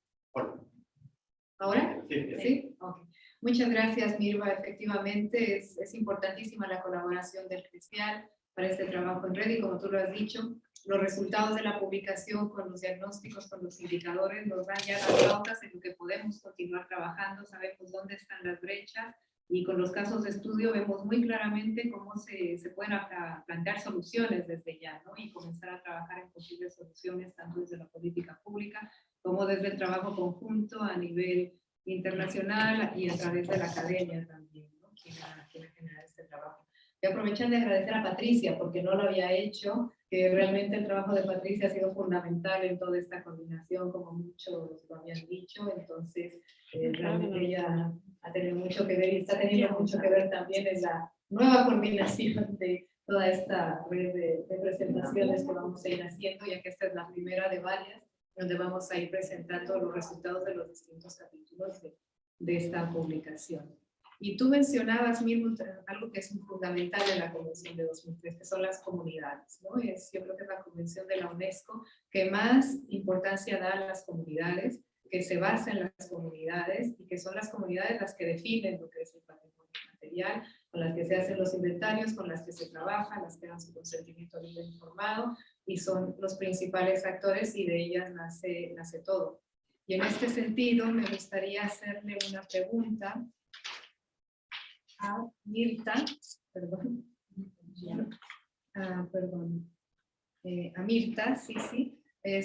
¿Ahora? Sí. Okay. Muchas gracias, Mirva, efectivamente es importantísima la colaboración del CRISPIAL para este trabajo en red, y como tú lo has dicho, los resultados de la publicación con los diagnósticos, con los indicadores, nos dan ya las pautas en lo que podemos continuar trabajando, sabemos dónde están las brechas, y con los casos de estudio vemos muy claramente cómo se pueden plantear soluciones desde ya, ¿no? Y comenzar a trabajar en posibles soluciones, tanto desde la política pública como desde el trabajo conjunto a nivel internacional y a través de la academia también, ¿no? Quien ha generado este trabajo. Voy a aprovechar de agradecer a Patricia, porque no lo había hecho, que realmente el trabajo de Patricia ha sido fundamental en toda esta coordinación, como muchos lo habían dicho, entonces realmente ella ha tenido mucho que ver y está teniendo mucho que ver también en la nueva coordinación de toda esta red de presentaciones que vamos a ir haciendo, ya que esta es la primera de varias, donde vamos a ir presentando los resultados de los distintos capítulos de esta publicación. Y tú mencionabas, Mirva, algo que es fundamental en la Convención de 2003, que son las comunidades, ¿no? Yo creo que es la Convención de la UNESCO que más importancia da a las comunidades, que se basa en las comunidades, y que son las comunidades las que definen lo que es el patrimonio material, con las que se hacen los inventarios, con las que se trabaja, las que dan su consentimiento libre informado, y son los principales actores, y de ellas nace todo. Y en este sentido me gustaría hacerle una pregunta a Mirta, a Mirta,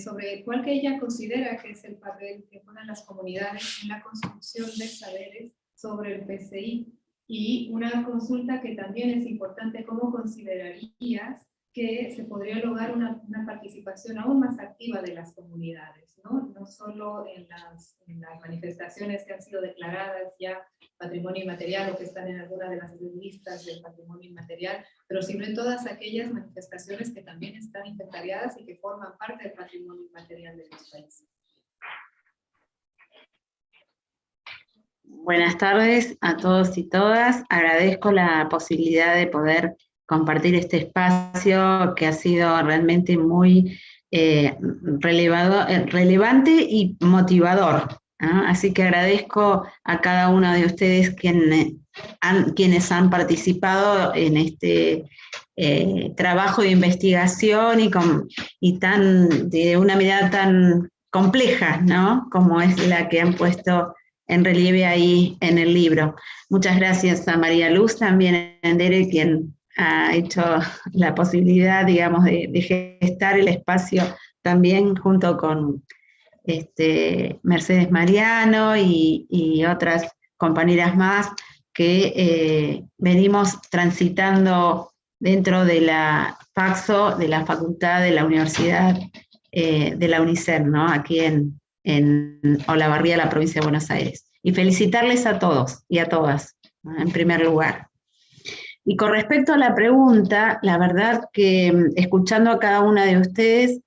sobre cuál que ella considera que es el papel que ponen las comunidades en la construcción de saberes sobre el PCI, y una consulta que también es importante: ¿cómo considerarías que se podría lograr una participación aún más activa de las comunidades, ¿no? No solo en las manifestaciones que han sido declaradas ya patrimonio inmaterial o que están en alguna de las listas del patrimonio inmaterial, pero sino en todas aquellas manifestaciones que también están inventariadas y que forman parte del patrimonio inmaterial de los países. Buenas tardes a todos y todas. Agradezco la posibilidad de poder compartir este espacio que ha sido realmente muy relevante y motivador, ¿no? Así que agradezco a cada uno de ustedes quienes han participado en este trabajo de investigación y de una mirada tan compleja, ¿no? Como es la que han puesto en relieve ahí en el libro. Muchas gracias a María Luz también, Endere, quien ha hecho la posibilidad, digamos, de gestar el espacio también junto con Mercedes Mariano y otras compañeras más que venimos transitando dentro de la FACSO, de la Facultad de la Universidad de la UNICER, ¿no? Aquí en Olavarría, la provincia de Buenos Aires. Y felicitarles a todos y a todas, ¿no? En primer lugar. Y con respecto a la pregunta, la verdad que escuchando a cada una de ustedes,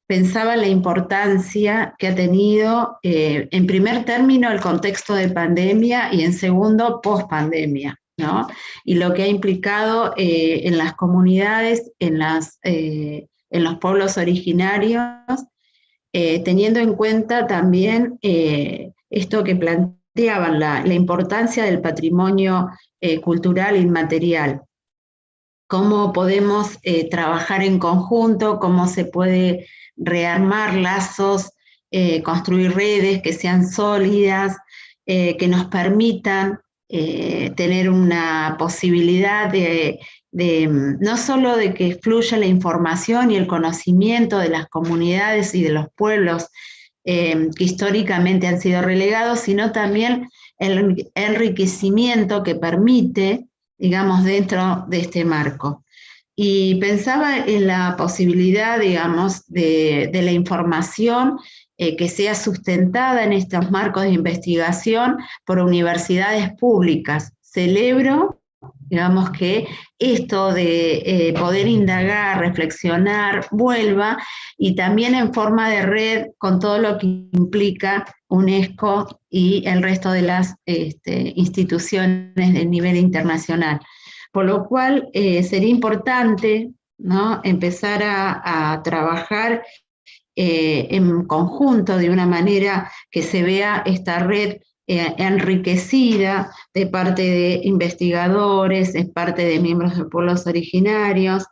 pensaba en la importancia que ha tenido, en primer término, el contexto de pandemia y en segundo, post-pandemia, ¿no? Y lo que ha implicado en las comunidades, en los pueblos originarios, teniendo en cuenta también esto que planteaban, la importancia del patrimonio cultural inmaterial. Cómo podemos trabajar en conjunto, cómo se puede rearmar lazos, construir redes que sean sólidas, que nos permitan tener una posibilidad no solo de que fluya la información y el conocimiento de las comunidades y de los pueblos que históricamente han sido relegados, sino también el enriquecimiento que permite, digamos, dentro de este marco. Y pensaba en la posibilidad, digamos, de la información que sea sustentada en estos marcos de investigación por universidades públicas. Celebro, digamos, que esto de poder indagar, reflexionar, vuelva, y también en forma de red con todo lo que implica UNESCO y el resto de las instituciones de nivel internacional. Por lo cual sería importante, ¿no?, empezar a trabajar en conjunto de una manera que se vea esta red enriquecida de parte de investigadores, de parte de miembros de pueblos originarios,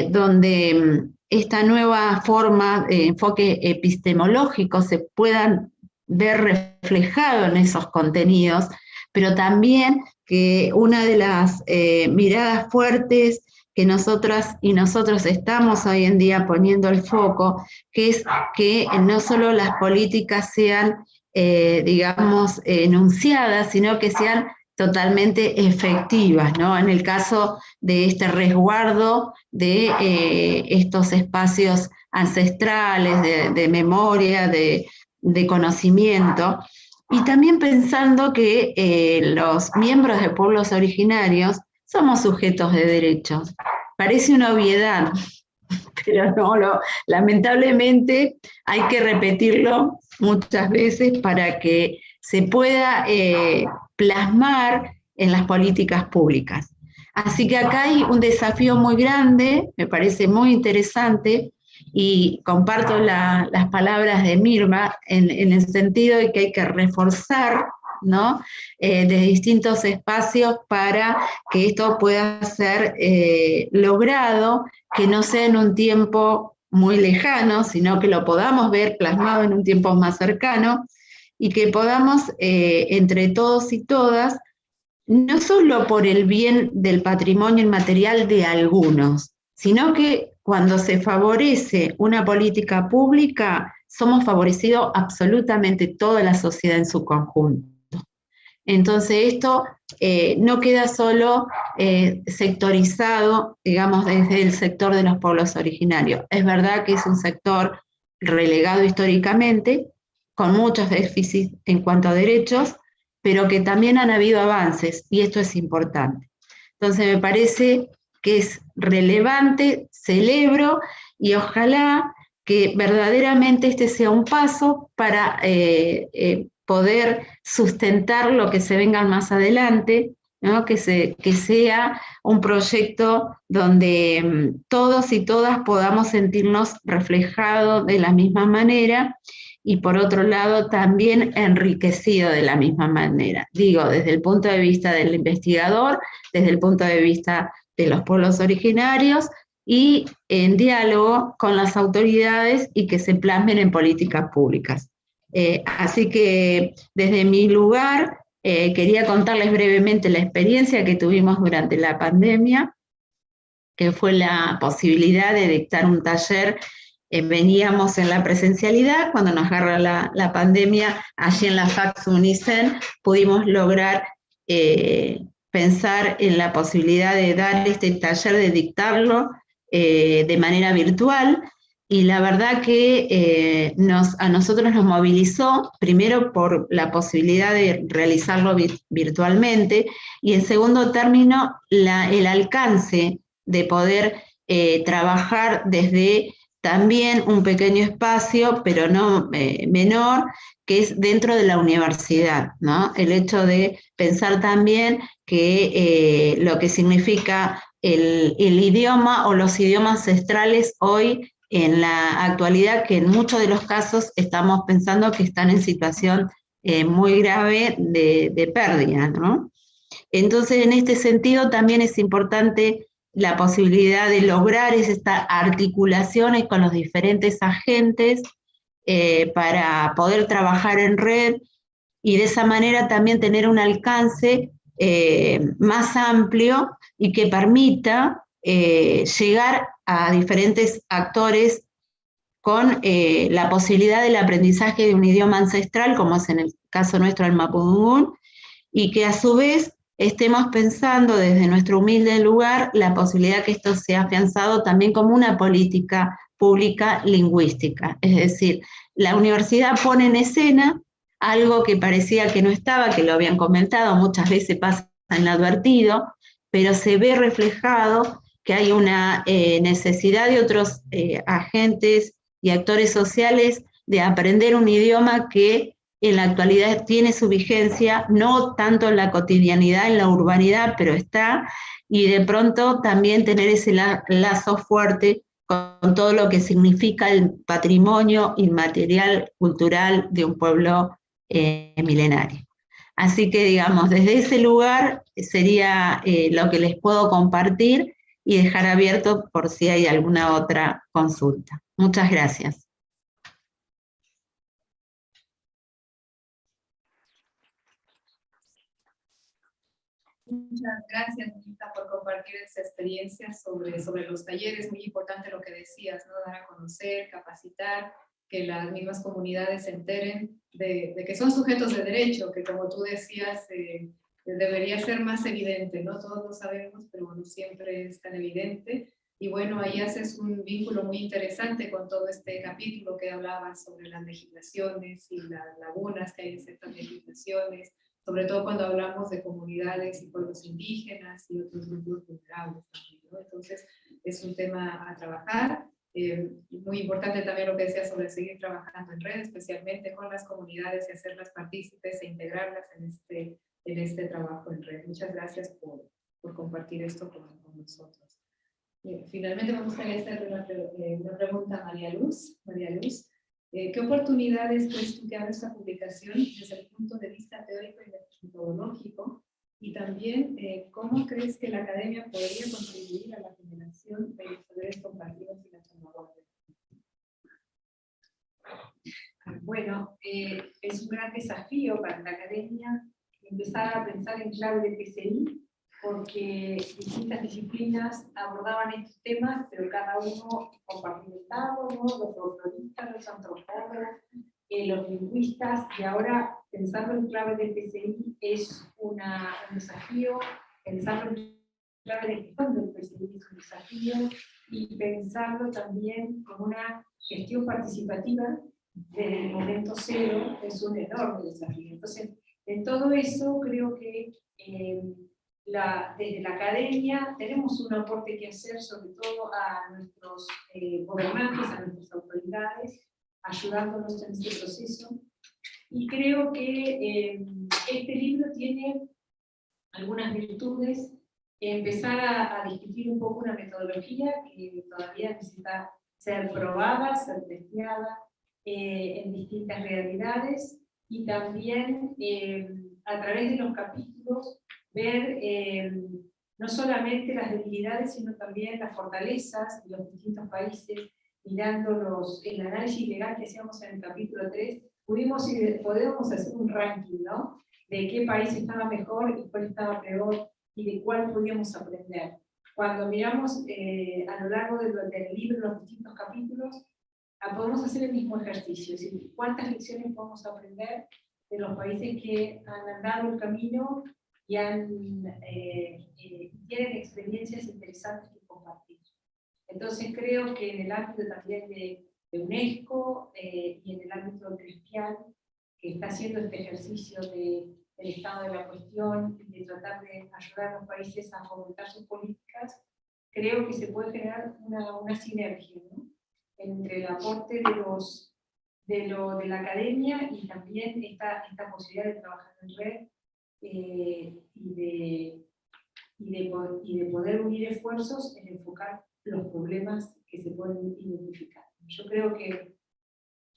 donde esta nueva forma de enfoque epistemológico se puedan ver reflejado en esos contenidos, pero también que una de las miradas fuertes que nosotras y nosotros estamos hoy en día poniendo el foco, que es que no solo las políticas sean, digamos, enunciadas, sino que sean totalmente efectivas, ¿no? En el caso de este resguardo de estos espacios ancestrales, de memoria, de conocimiento, y también pensando que los miembros de pueblos originarios somos sujetos de derechos. Parece una obviedad, pero no, lamentablemente hay que repetirlo muchas veces para que se pueda plasmar en las políticas públicas. Así que acá hay un desafío muy grande, me parece muy interesante, y comparto las palabras de Mirma en el sentido de que hay que reforzar, ¿no?, de distintos espacios para que esto pueda ser logrado, que no sea en un tiempo muy lejano, sino que lo podamos ver plasmado en un tiempo más cercano, y que podamos entre todos y todas, no solo por el bien del patrimonio inmaterial de algunos, sino que cuando se favorece una política pública, somos favorecidos absolutamente toda la sociedad en su conjunto. Entonces esto no queda solo sectorizado, digamos, desde el sector de los pueblos originarios. Es verdad que es un sector relegado históricamente, con muchos déficits en cuanto a derechos, pero que también han habido avances, y esto es importante. Entonces me parece que es relevante, celebro, y ojalá que verdaderamente este sea un paso para poder sustentar lo que se venga más adelante, ¿no?, que sea un proyecto donde todos y todas podamos sentirnos reflejados de la misma manera, y por otro lado también enriquecido de la misma manera. Digo, desde el punto de vista del investigador, desde el punto de vista de los pueblos originarios, y en diálogo con las autoridades, y que se plasmen en políticas públicas. Así que desde mi lugar quería contarles brevemente la experiencia que tuvimos durante la pandemia, que fue la posibilidad de dictar un taller. Veníamos en la presencialidad, cuando nos agarra la pandemia, allí en la FACS UNICEN pudimos lograr pensar en la posibilidad de dar este taller, de dictarlo de manera virtual, y la verdad que a nosotros nos movilizó, primero por la posibilidad de realizarlo virtualmente, y en segundo término el alcance de poder trabajar desde también un pequeño espacio, pero no menor, que es dentro de la universidad, ¿no? El hecho de pensar también que lo que significa el idioma o los idiomas ancestrales hoy en la actualidad, que en muchos de los casos estamos pensando que están en situación muy grave de pérdida, ¿no? Entonces, en este sentido también es importante la posibilidad de lograr estas articulaciones con los diferentes agentes para poder trabajar en red, y de esa manera también tener un alcance más amplio, y que permita llegar a diferentes actores con la posibilidad del aprendizaje de un idioma ancestral, como es en el caso nuestro el mapudungún, y que a su vez estemos pensando desde nuestro humilde lugar la posibilidad que esto sea afianzado también como una política pública lingüística. Es decir, la universidad pone en escena algo que parecía que no estaba, que lo habían comentado, muchas veces pasa inadvertido, pero se ve reflejado que hay una necesidad de otros agentes y actores sociales de aprender un idioma que en la actualidad tiene su vigencia, no tanto en la cotidianidad, en la urbanidad, pero está, y de pronto también tener ese lazo fuerte con todo lo que significa el patrimonio inmaterial cultural de un pueblo milenario. Así que, digamos, desde ese lugar sería lo que les puedo compartir y dejar abierto por si hay alguna otra consulta. Muchas gracias. Muchas gracias, Anita, por compartir esa experiencia sobre los talleres. Muy importante lo que decías, ¿no? Dar a conocer, capacitar, que las mismas comunidades se enteren de que son sujetos de derecho, que como tú decías, debería ser más evidente, ¿no? Todos lo sabemos, pero no siempre es tan evidente. Y bueno, ahí haces un vínculo muy interesante con todo este capítulo que hablabas sobre las legislaciones y las lagunas que hay en ciertas legislaciones, sobre todo cuando hablamos de comunidades y pueblos indígenas y otros grupos vulnerables también, ¿no? Entonces, es un tema a trabajar. Muy importante también lo que decía sobre seguir trabajando en red, especialmente con las comunidades y hacerlas partícipes e integrarlas en este trabajo en red. Muchas gracias por compartir esto con nosotros. Finalmente me gustaría hacer una pregunta a María Luz. María Luz, ¿qué oportunidades crees tú que abre esta publicación desde el punto de vista teórico y metodológico? Y también, ¿cómo crees que la academia podría contribuir a la generación de los saberes compartidos y la salvaguardia? Bueno, es un gran desafío para la academia empezar a pensar en clave de PCI, porque distintas disciplinas abordaban estos temas, pero cada uno compartimentado, ¿no? Los folcloristas, los antropólogos, los lingüistas, y ahora pensarlo en clave de PCI es un desafío, pensarlo en clave de gestión del PCI es un desafío, y pensarlo también como una gestión participativa desde el momento cero es un enorme desafío. Entonces, en todo eso creo que desde la academia tenemos un aporte que hacer, sobre todo a nuestros gobernantes, a nuestras autoridades, ayudándonos en este proceso. Y creo que este libro tiene algunas virtudes. Empezar a discutir un poco una metodología que todavía necesita ser probada, ser testeada en distintas realidades, y también a través de los capítulos ver no solamente las debilidades, sino también las fortalezas de los distintos países, mirando el análisis legal que hacíamos en el capítulo 3, podemos hacer un ranking, ¿no? De qué país estaba mejor y cuál estaba peor, y de cuál podíamos aprender. Cuando miramos a lo largo del libro los distintos capítulos, podemos hacer el mismo ejercicio, es decir, cuántas lecciones podemos aprender de los países que han andado el camino y tienen experiencias interesantes que compartir. Entonces creo que en el ámbito también de UNESCO y en el ámbito cristiano, que está haciendo este ejercicio del estado de la cuestión y de tratar de ayudar a los países a fomentar sus políticas, creo que se puede generar una sinergia, ¿no? Entre el aporte de la academia y también esta posibilidad de trabajar en red y de poder unir esfuerzos en enfocar los problemas que se pueden identificar. Yo creo que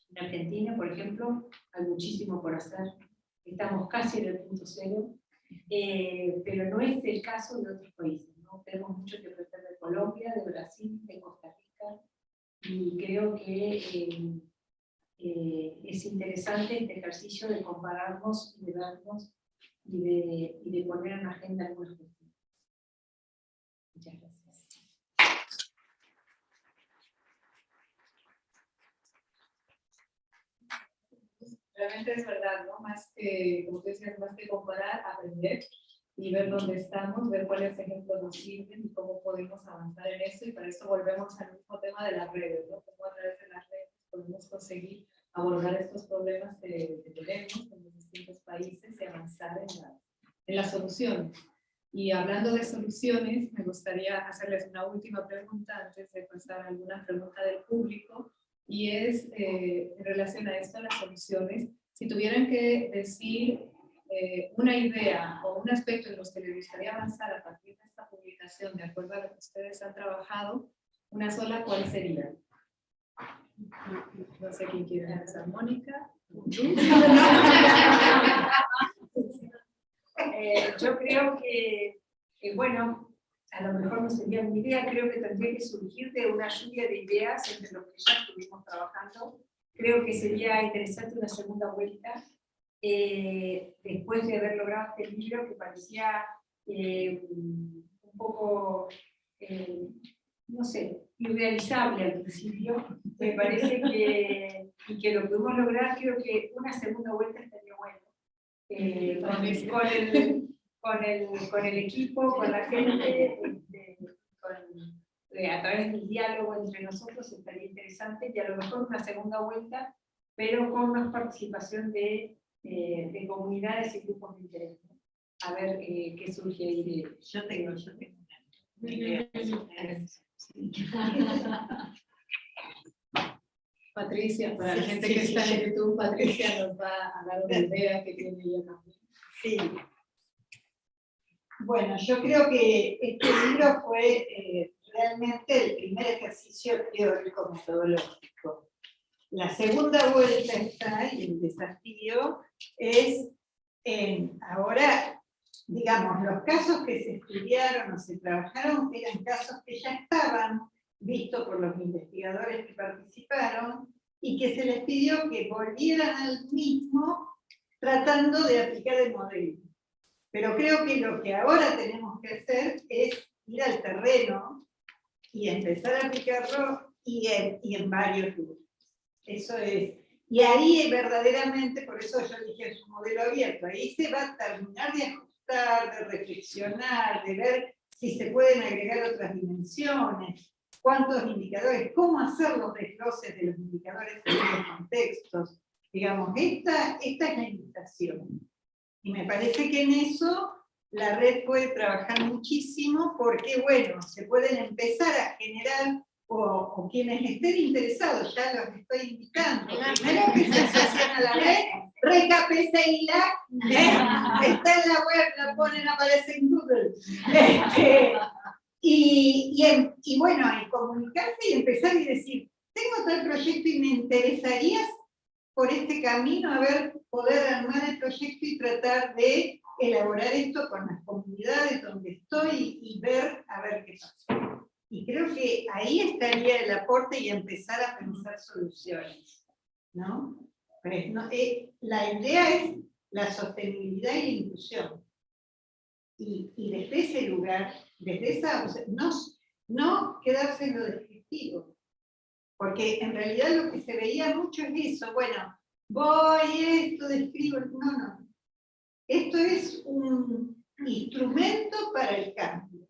en Argentina, por ejemplo, hay muchísimo por hacer. Estamos casi en el punto cero, pero no es el caso de otros países, ¿no? Tenemos mucho que aprender de Colombia, de Brasil, de Costa Rica, y creo que es interesante este ejercicio de compararnos y de vernos y de poner en agenda algunas cuestiones. Muchas gracias. realmente es verdad, ¿no? Más que, como tú decías, más que comparar, aprender y ver dónde estamos, ver cuáles ejemplos nos sirven y cómo podemos avanzar en eso, y para eso volvemos al mismo tema de las redes, ¿no? Cómo a través de las redes podemos conseguir abordar estos problemas que tenemos en los distintos países y avanzar en las soluciones. Y hablando de soluciones, me gustaría hacerles una última pregunta antes de pasar a alguna pregunta del público, y es en relación a esto, las soluciones. Si tuvieran que decir una idea o un aspecto en los que les gustaría avanzar a partir de esta publicación, de acuerdo a lo que ustedes han trabajado, una sola, ¿cuál sería? No sé quién quiere empezar. ¿Mónica? Yo creo que, bueno, a lo mejor no sería mi idea, creo que tendría que surgir de una lluvia de ideas entre los que ya estuvimos trabajando. Creo que sería interesante una segunda vuelta, después de haber logrado este libro que parecía un poco, no sé, irrealizable al principio. Me parece que lo pudimos lograr. Creo que una segunda vuelta estaría bueno. Con el equipo, con la gente, a través del diálogo entre nosotros estaría interesante, y a lo mejor una segunda vuelta, pero con más participación de comunidades y grupos de interés, ¿no? A ver qué surge ahí de... Yo tengo una idea. Patricia, para la gente que está en YouTube, Patricia nos va a dar una idea que tiene ella también. Sí. Bueno, yo creo que este libro fue realmente el primer ejercicio teórico metodológico. La segunda vuelta está, y el desafío es ahora, digamos, los casos que se estudiaron o se trabajaron eran casos que ya estaban vistos por los investigadores que participaron, y que se les pidió que volvieran al mismo tratando de aplicar el modelo. Pero creo que lo que ahora tenemos que hacer es ir al terreno y empezar a aplicarlo y en varios lugares. Eso es. Y ahí verdaderamente, por eso yo dije es un modelo abierto, ahí se va a terminar de ajustar, de reflexionar, de ver si se pueden agregar otras dimensiones, cuántos indicadores, cómo hacer los desgloses de los indicadores en los contextos. Digamos, esta es la invitación. Y me parece que en eso la red puede trabajar muchísimo, porque, bueno, se pueden empezar a generar, o quienes estén interesados, ya los estoy invitando, primero que se asocian a la red, RECAPCILA, está en la web, la ponen, aparece en Google. Y bueno, y comunicarse y empezar y decir, tengo tal proyecto y me interesarías por este camino, a ver, poder armar el proyecto y tratar de elaborar esto con las comunidades donde estoy y ver, a ver qué pasa. Y creo que ahí estaría el aporte y empezar a pensar soluciones, ¿no? Pues no, la idea es la sostenibilidad y la inclusión. Y desde ese lugar, desde esa, o sea, no quedarse en lo descriptivo. Porque en realidad lo que se veía mucho es eso, bueno, voy esto, describo, no. Esto es un instrumento para el cambio.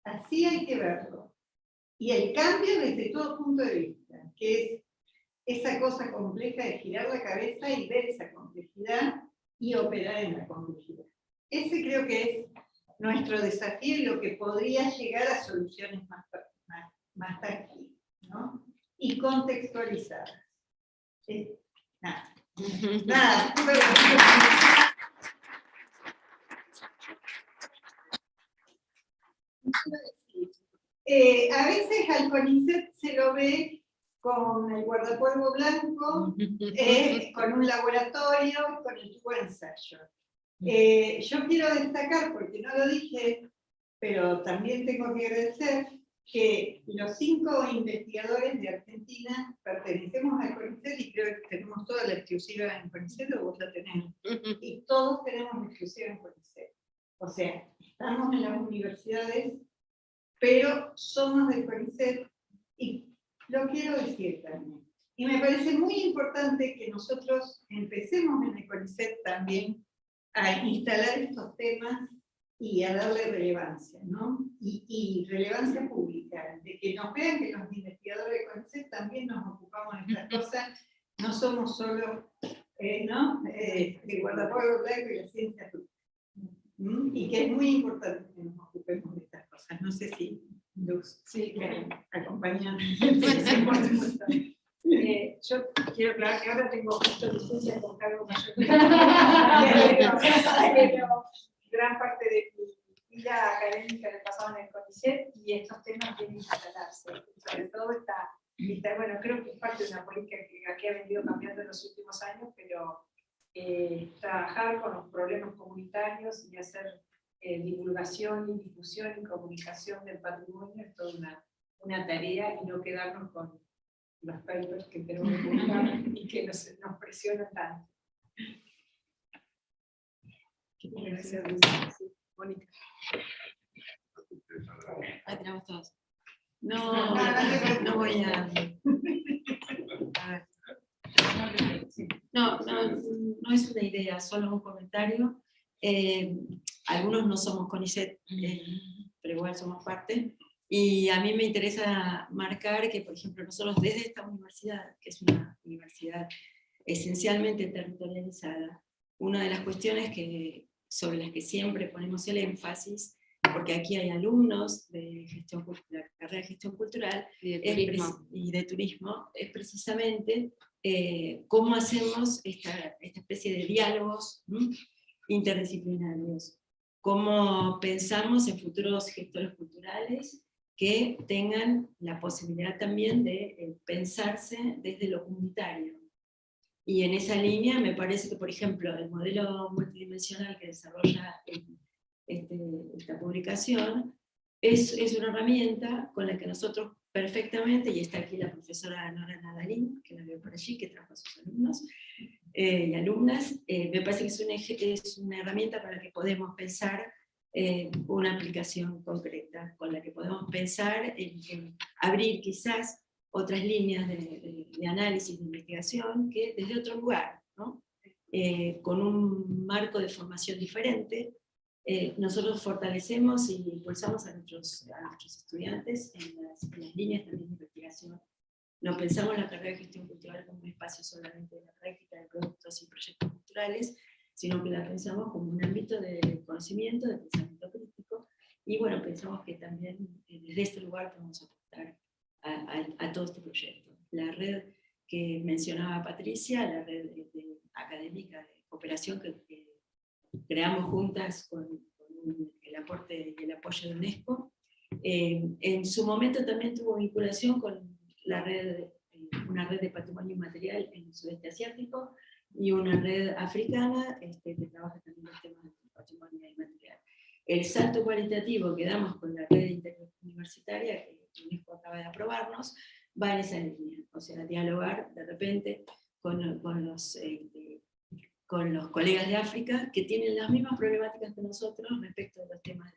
Así hay que verlo. Y el cambio desde todo punto de vista, que es esa cosa compleja de girar la cabeza y ver esa complejidad y operar en la complejidad. Ese creo que es nuestro desafío y lo que podría llegar a soluciones más tangibles, ¿no? Y contextualizadas. Nada. A veces al CONICET se lo ve con el guardapolvo blanco, con un laboratorio, con el tubo de ensayo. Yo quiero destacar, porque no lo dije, pero también tengo que agradecer, que los 5 investigadores de Argentina pertenecemos al CONICET, y creo que tenemos toda la exclusiva en CONICET, o vos la tenés, y todos tenemos la exclusiva en CONICET. O sea, estamos en las universidades, pero somos del CONICET, y lo quiero decir también. Y me parece muy importante que nosotros empecemos en el CONICET también a instalar estos temas y a darle relevancia, ¿no? Y relevancia pública, de que nos vean que los investigadores de CONICET también nos ocupamos de estas cosas, no somos solo el guardafuego blanco y la ciencia azul. Y que es muy importante que nos ocupemos de estas cosas. No sé si Luz quiere acompañar. Yo quiero aclarar que ahora tengo justo licencia con cargo mayor, pero gran parte de mi vida académica la he pasado en el CONICET y estos temas tienen que tratarse. Sobre todo bueno, creo que es parte de una política que ha venido cambiando en los últimos años, pero trabajar con los problemas comunitarios y hacer divulgación y difusión y comunicación del patrimonio es toda una tarea, y no quedarnos con los papers que queremos publicar y que nos presionan tanto. Gracias, Mónica. Ahí tenemos todos. No voy a... No es una idea, solo un comentario. Algunos no somos CONICET, pero igual somos parte. Y a mí me interesa marcar que, por ejemplo, nosotros desde esta universidad, que es una universidad esencialmente territorializada, una de las cuestiones sobre las que siempre ponemos el énfasis, porque aquí hay alumnos de la carrera de gestión cultural y de turismo, es precisamente cómo hacemos esta especie de diálogos interdisciplinarios, cómo pensamos en futuros gestores culturales que tengan la posibilidad también de pensarse desde lo comunitario. Y en esa línea me parece que, por ejemplo, el modelo multidimensional que desarrolla esta publicación es una herramienta con la que nosotros perfectamente, y está aquí la profesora Nora Nadalín, que la veo por allí, que trajo a sus alumnos y alumnas, me parece que es una herramienta para la que podemos pensar una aplicación concreta, con la que podemos pensar en abrir quizás otras líneas de análisis, de investigación, que desde otro lugar, ¿no? Con un marco de formación diferente, nosotros fortalecemos y impulsamos a nuestros estudiantes en las líneas también de investigación. No pensamos la carrera de gestión cultural como un espacio solamente de la práctica de productos y proyectos culturales, sino que la pensamos como un ámbito de conocimiento, de pensamiento crítico, y bueno, pensamos que también desde este lugar podemos aportar a todo este proyecto. La red que mencionaba Patricia, la red académica de cooperación que creamos juntas con el aporte y el apoyo de UNESCO, en su momento también tuvo vinculación con la red, una red de patrimonio inmaterial en el sudeste asiático, y una red africana que trabaja también los temas del patrimonio inmaterial. El salto cualitativo que damos con la red interuniversitaria, que UNESCO acaba de aprobarnos, va en esa línea, o sea, dialogar de repente con los colegas de África que tienen las mismas problemáticas que nosotros respecto de los temas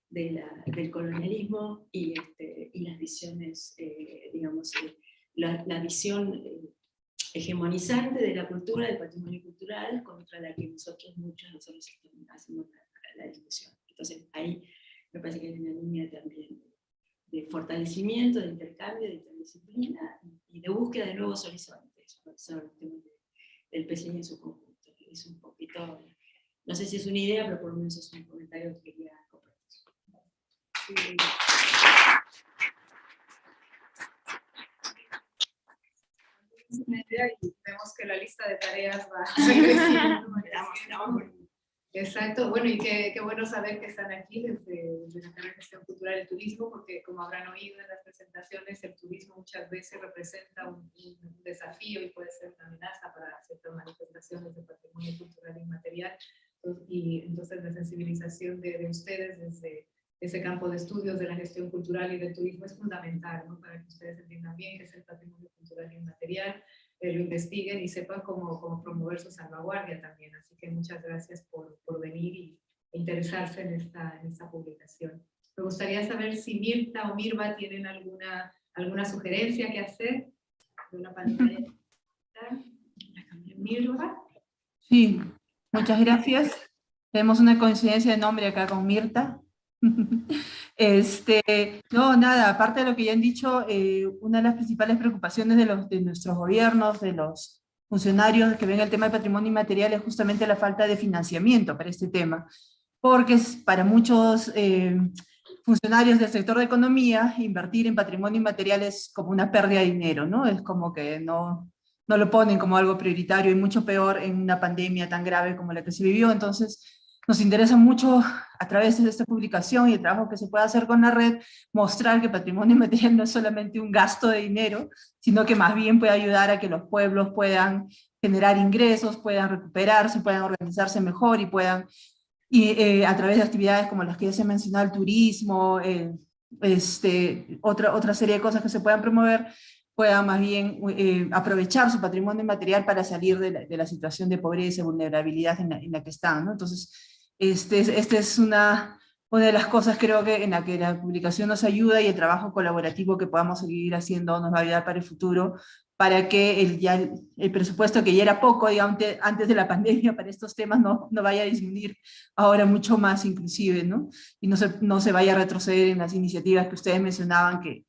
del colonialismo y las visiones, digamos, la visión hegemonizante de la cultura, del patrimonio cultural, contra la que muchos de nosotros hacemos la discusión. Entonces ahí me parece que hay una línea también de fortalecimiento, de intercambio, de interdisciplina y de búsqueda de nuevos horizontes sobre los temas del PCI en su conjunto. Es un poquito, no sé si es una idea, pero por lo menos es un comentario que quería compartir. Sí. Es una idea y vemos que la lista de tareas va creciendo. Exacto, bueno, y qué bueno saber que están aquí desde la carrera de gestión cultural y turismo, porque como habrán oído en las presentaciones, el turismo muchas veces representa un desafío y puede ser una amenaza para ciertas manifestaciones de patrimonio cultural inmaterial, y entonces la sensibilización de ustedes desde ese campo de estudios de la gestión cultural y del turismo es fundamental, ¿no? Para que ustedes entiendan bien qué es el patrimonio cultural inmaterial, lo investiguen y sepan cómo promover su salvaguardia también. Así que muchas gracias por venir e interesarse en esta publicación. Me gustaría saber si Mirta o Mirva tienen alguna sugerencia que hacer. de una pantalla. Mirta. Sí, muchas gracias. Tenemos una coincidencia de nombre acá con Mirta. No, nada, aparte de lo que ya han dicho, una de las principales preocupaciones de nuestros gobiernos, de los funcionarios que ven el tema del patrimonio inmaterial es justamente la falta de financiamiento para este tema, porque para muchos funcionarios del sector de economía, invertir en patrimonio inmaterial es como una pérdida de dinero, ¿no? Es como que no lo ponen como algo prioritario, y mucho peor en una pandemia tan grave como la que se vivió. Entonces, nos interesa mucho, a través de esta publicación y el trabajo que se puede hacer con la red, mostrar que patrimonio inmaterial no es solamente un gasto de dinero, sino que más bien puede ayudar a que los pueblos puedan generar ingresos, puedan recuperarse, puedan organizarse mejor y puedan, a través de actividades como las que ya se mencionó, el turismo, otra serie de cosas que se puedan promover, puedan más bien aprovechar su patrimonio inmaterial para salir de la situación de pobreza y vulnerabilidad en la que están, ¿no? Entonces, esta es una de las cosas, creo que en la que la publicación nos ayuda, y el trabajo colaborativo que podamos seguir haciendo nos va a ayudar para el futuro, para que el presupuesto, que ya era poco, digamos, antes de la pandemia para estos temas, no vaya a disminuir ahora mucho más inclusive, ¿no? Y no se vaya a retroceder en las iniciativas que ustedes mencionaban que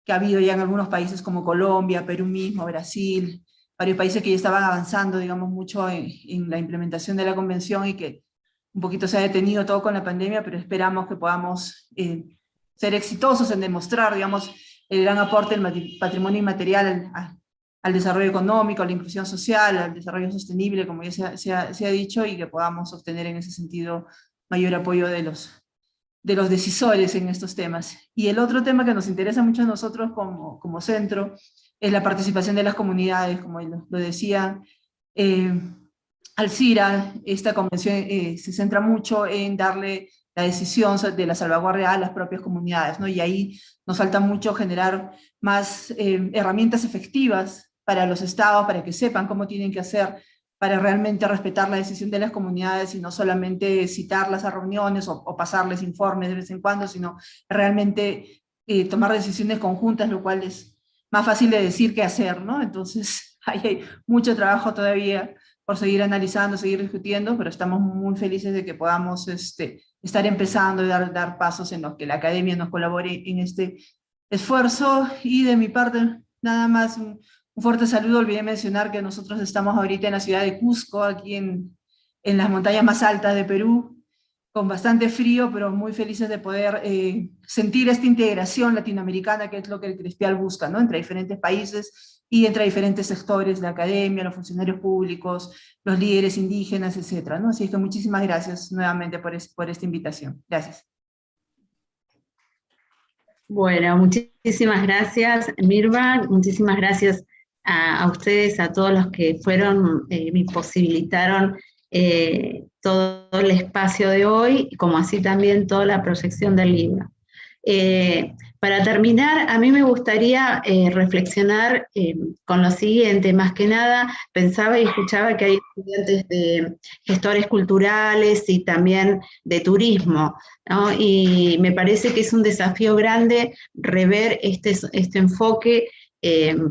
ha habido ya en algunos países como Colombia, Perú mismo, Brasil, varios países que ya estaban avanzando, digamos, mucho en la implementación de la convención, y que un poquito se ha detenido todo con la pandemia, pero esperamos que podamos ser exitosos en demostrar, digamos, el gran aporte del patrimonio inmaterial al desarrollo económico, a la inclusión social, al desarrollo sostenible, como ya se ha dicho, y que podamos obtener en ese sentido mayor apoyo de los decisores en estos temas. Y el otro tema que nos interesa mucho a nosotros como centro es la participación de las comunidades, como lo decía Alcira. Esta convención se centra mucho en darle la decisión de la salvaguardia a las propias comunidades, ¿no? Y ahí nos falta mucho generar más herramientas efectivas para los estados, para que sepan cómo tienen que hacer para realmente respetar la decisión de las comunidades, y no solamente citarlas a reuniones o pasarles informes de vez en cuando, sino realmente tomar decisiones conjuntas, lo cual es más fácil de decir que hacer, ¿no? Entonces hay mucho trabajo todavía por seguir analizando, seguir discutiendo, pero estamos muy felices de que podamos estar empezando y dar pasos en los que la academia nos colabore en este esfuerzo. Y de mi parte, nada más, un fuerte saludo. Olvidé mencionar que nosotros estamos ahorita en la ciudad de Cusco, aquí en las montañas más altas de Perú, con bastante frío, pero muy felices de poder sentir esta integración latinoamericana, que es lo que el CRESPIAL busca, ¿no? Entre diferentes países y entre diferentes sectores, la academia, los funcionarios públicos, los líderes indígenas, etcétera, ¿no? Así es que muchísimas gracias nuevamente por esta invitación. Gracias. Bueno, muchísimas gracias, Mirva. Muchísimas gracias a ustedes, a todos los que fueron, me posibilitaron todo el espacio de hoy, como así también toda la proyección del libro. Para terminar, a mí me gustaría reflexionar con lo siguiente. Más que nada, pensaba y escuchaba que hay estudiantes de gestores culturales y también de turismo, ¿no? Y me parece que es un desafío grande rever este enfoque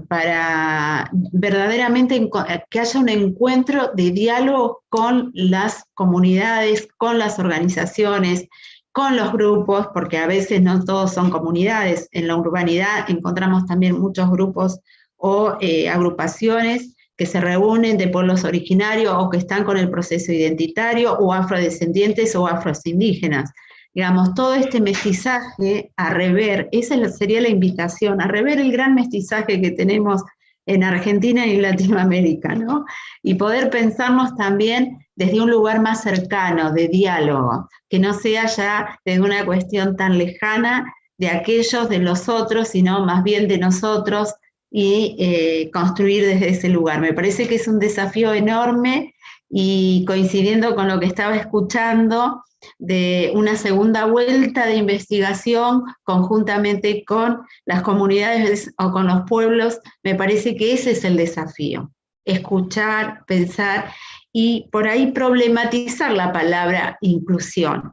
para verdaderamente que haya un encuentro de diálogo con las comunidades, con las organizaciones, con los grupos, porque a veces no todos son comunidades. En la urbanidad encontramos también muchos grupos o agrupaciones que se reúnen de pueblos originarios o que están con el proceso identitario, o afrodescendientes o afroindígenas. Digamos, todo este mestizaje a rever, esa sería la invitación, a rever el gran mestizaje que tenemos en Argentina y en Latinoamérica, ¿no? Y poder pensarnos también desde un lugar más cercano, de diálogo, que no sea ya desde una cuestión tan lejana de aquellos, de los otros, sino más bien de nosotros, y construir desde ese lugar. Me parece que es un desafío enorme, y coincidiendo con lo que estaba escuchando, de una segunda vuelta de investigación conjuntamente con las comunidades o con los pueblos, me parece que ese es el desafío. Escuchar, pensar y por ahí problematizar la palabra inclusión.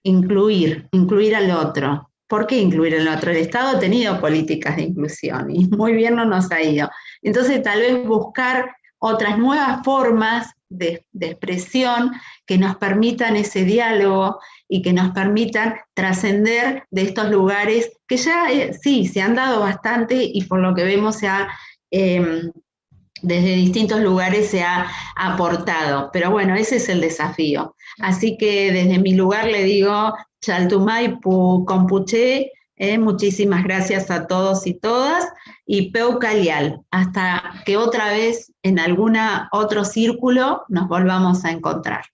Incluir al otro. ¿Por qué incluir al otro? El Estado ha tenido políticas de inclusión y muy bien no nos ha ido. Entonces tal vez buscar otras nuevas formas de expresión que nos permitan ese diálogo y que nos permitan trascender de estos lugares que ya sí, se han dado bastante y por lo que vemos se ha, desde distintos lugares se ha aportado. Pero bueno, ese es el desafío. Así que desde mi lugar le digo, Chaltumay-pu Compuché, muchísimas gracias a todos y todas, y Peu Calial, hasta que otra vez en algún otro círculo nos volvamos a encontrar.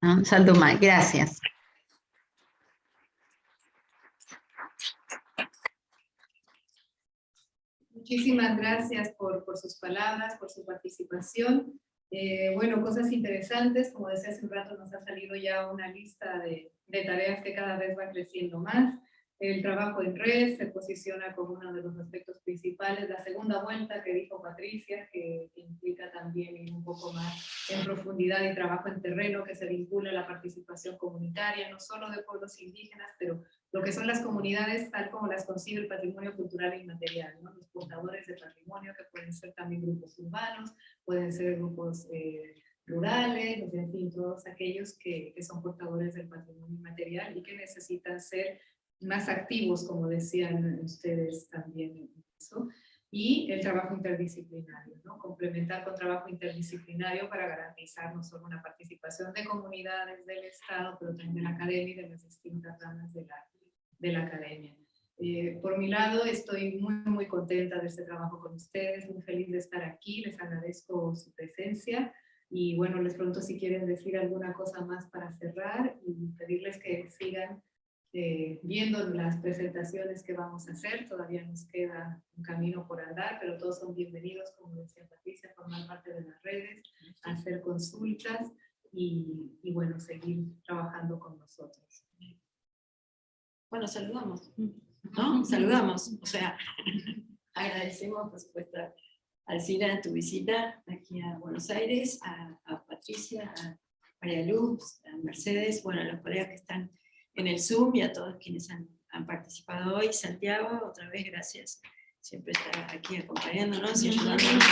¿No? Chaltumay, gracias. Muchísimas gracias por sus palabras, por su participación. Bueno, cosas interesantes, como decía hace un rato, nos ha salido ya una lista de tareas que cada vez va creciendo más. El trabajo en red se posiciona como uno de los aspectos principales. La segunda vuelta que dijo Patricia, que implica también ir un poco más en profundidad y trabajo en terreno, que se vincula a la participación comunitaria, no solo de pueblos indígenas, pero lo que son las comunidades tal como las concibe el patrimonio cultural inmaterial, ¿no? Los portadores de patrimonio, que pueden ser también grupos urbanos, pueden ser grupos rurales, en fin, todos aquellos que son portadores del patrimonio inmaterial y que necesitan ser más activos, como decían ustedes también en eso, y el trabajo interdisciplinario, ¿no? Complementar con trabajo interdisciplinario para garantizar no solo una participación de comunidades, del Estado, pero también de la academia y de las distintas ramas de la academia. Por mi lado, estoy muy contenta de este trabajo con ustedes, muy feliz de estar aquí, les agradezco su presencia y bueno, les pregunto si quieren decir alguna cosa más para cerrar y pedirles que sigan viendo las presentaciones que vamos a hacer. Todavía nos queda un camino por andar, pero todos son bienvenidos, como decía Patricia, a formar parte de las redes, a hacer consultas y bueno, seguir trabajando con nosotros. Bueno, saludamos, ¿no? Saludamos, o sea, agradecemos por supuesto a Alcira tu visita aquí a Buenos Aires, a Patricia, a María Luz, a Mercedes, bueno, a los colegas que están en el Zoom y a todos quienes han participado hoy. Santiago, otra vez gracias, siempre está aquí acompañándonos y ayudándonos.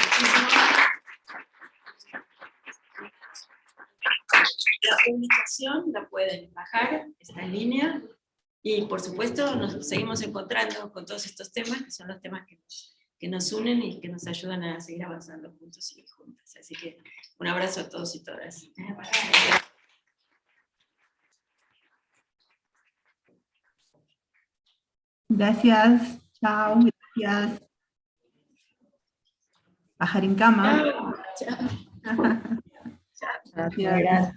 La publicación la pueden bajar, está en línea, y por supuesto nos seguimos encontrando con todos estos temas, que son los temas que nos unen y que nos ayudan a seguir avanzando juntos y juntas. Así que un abrazo a todos y todas. Gracias, chao, gracias. Bajar en cama. Chao. Gracias.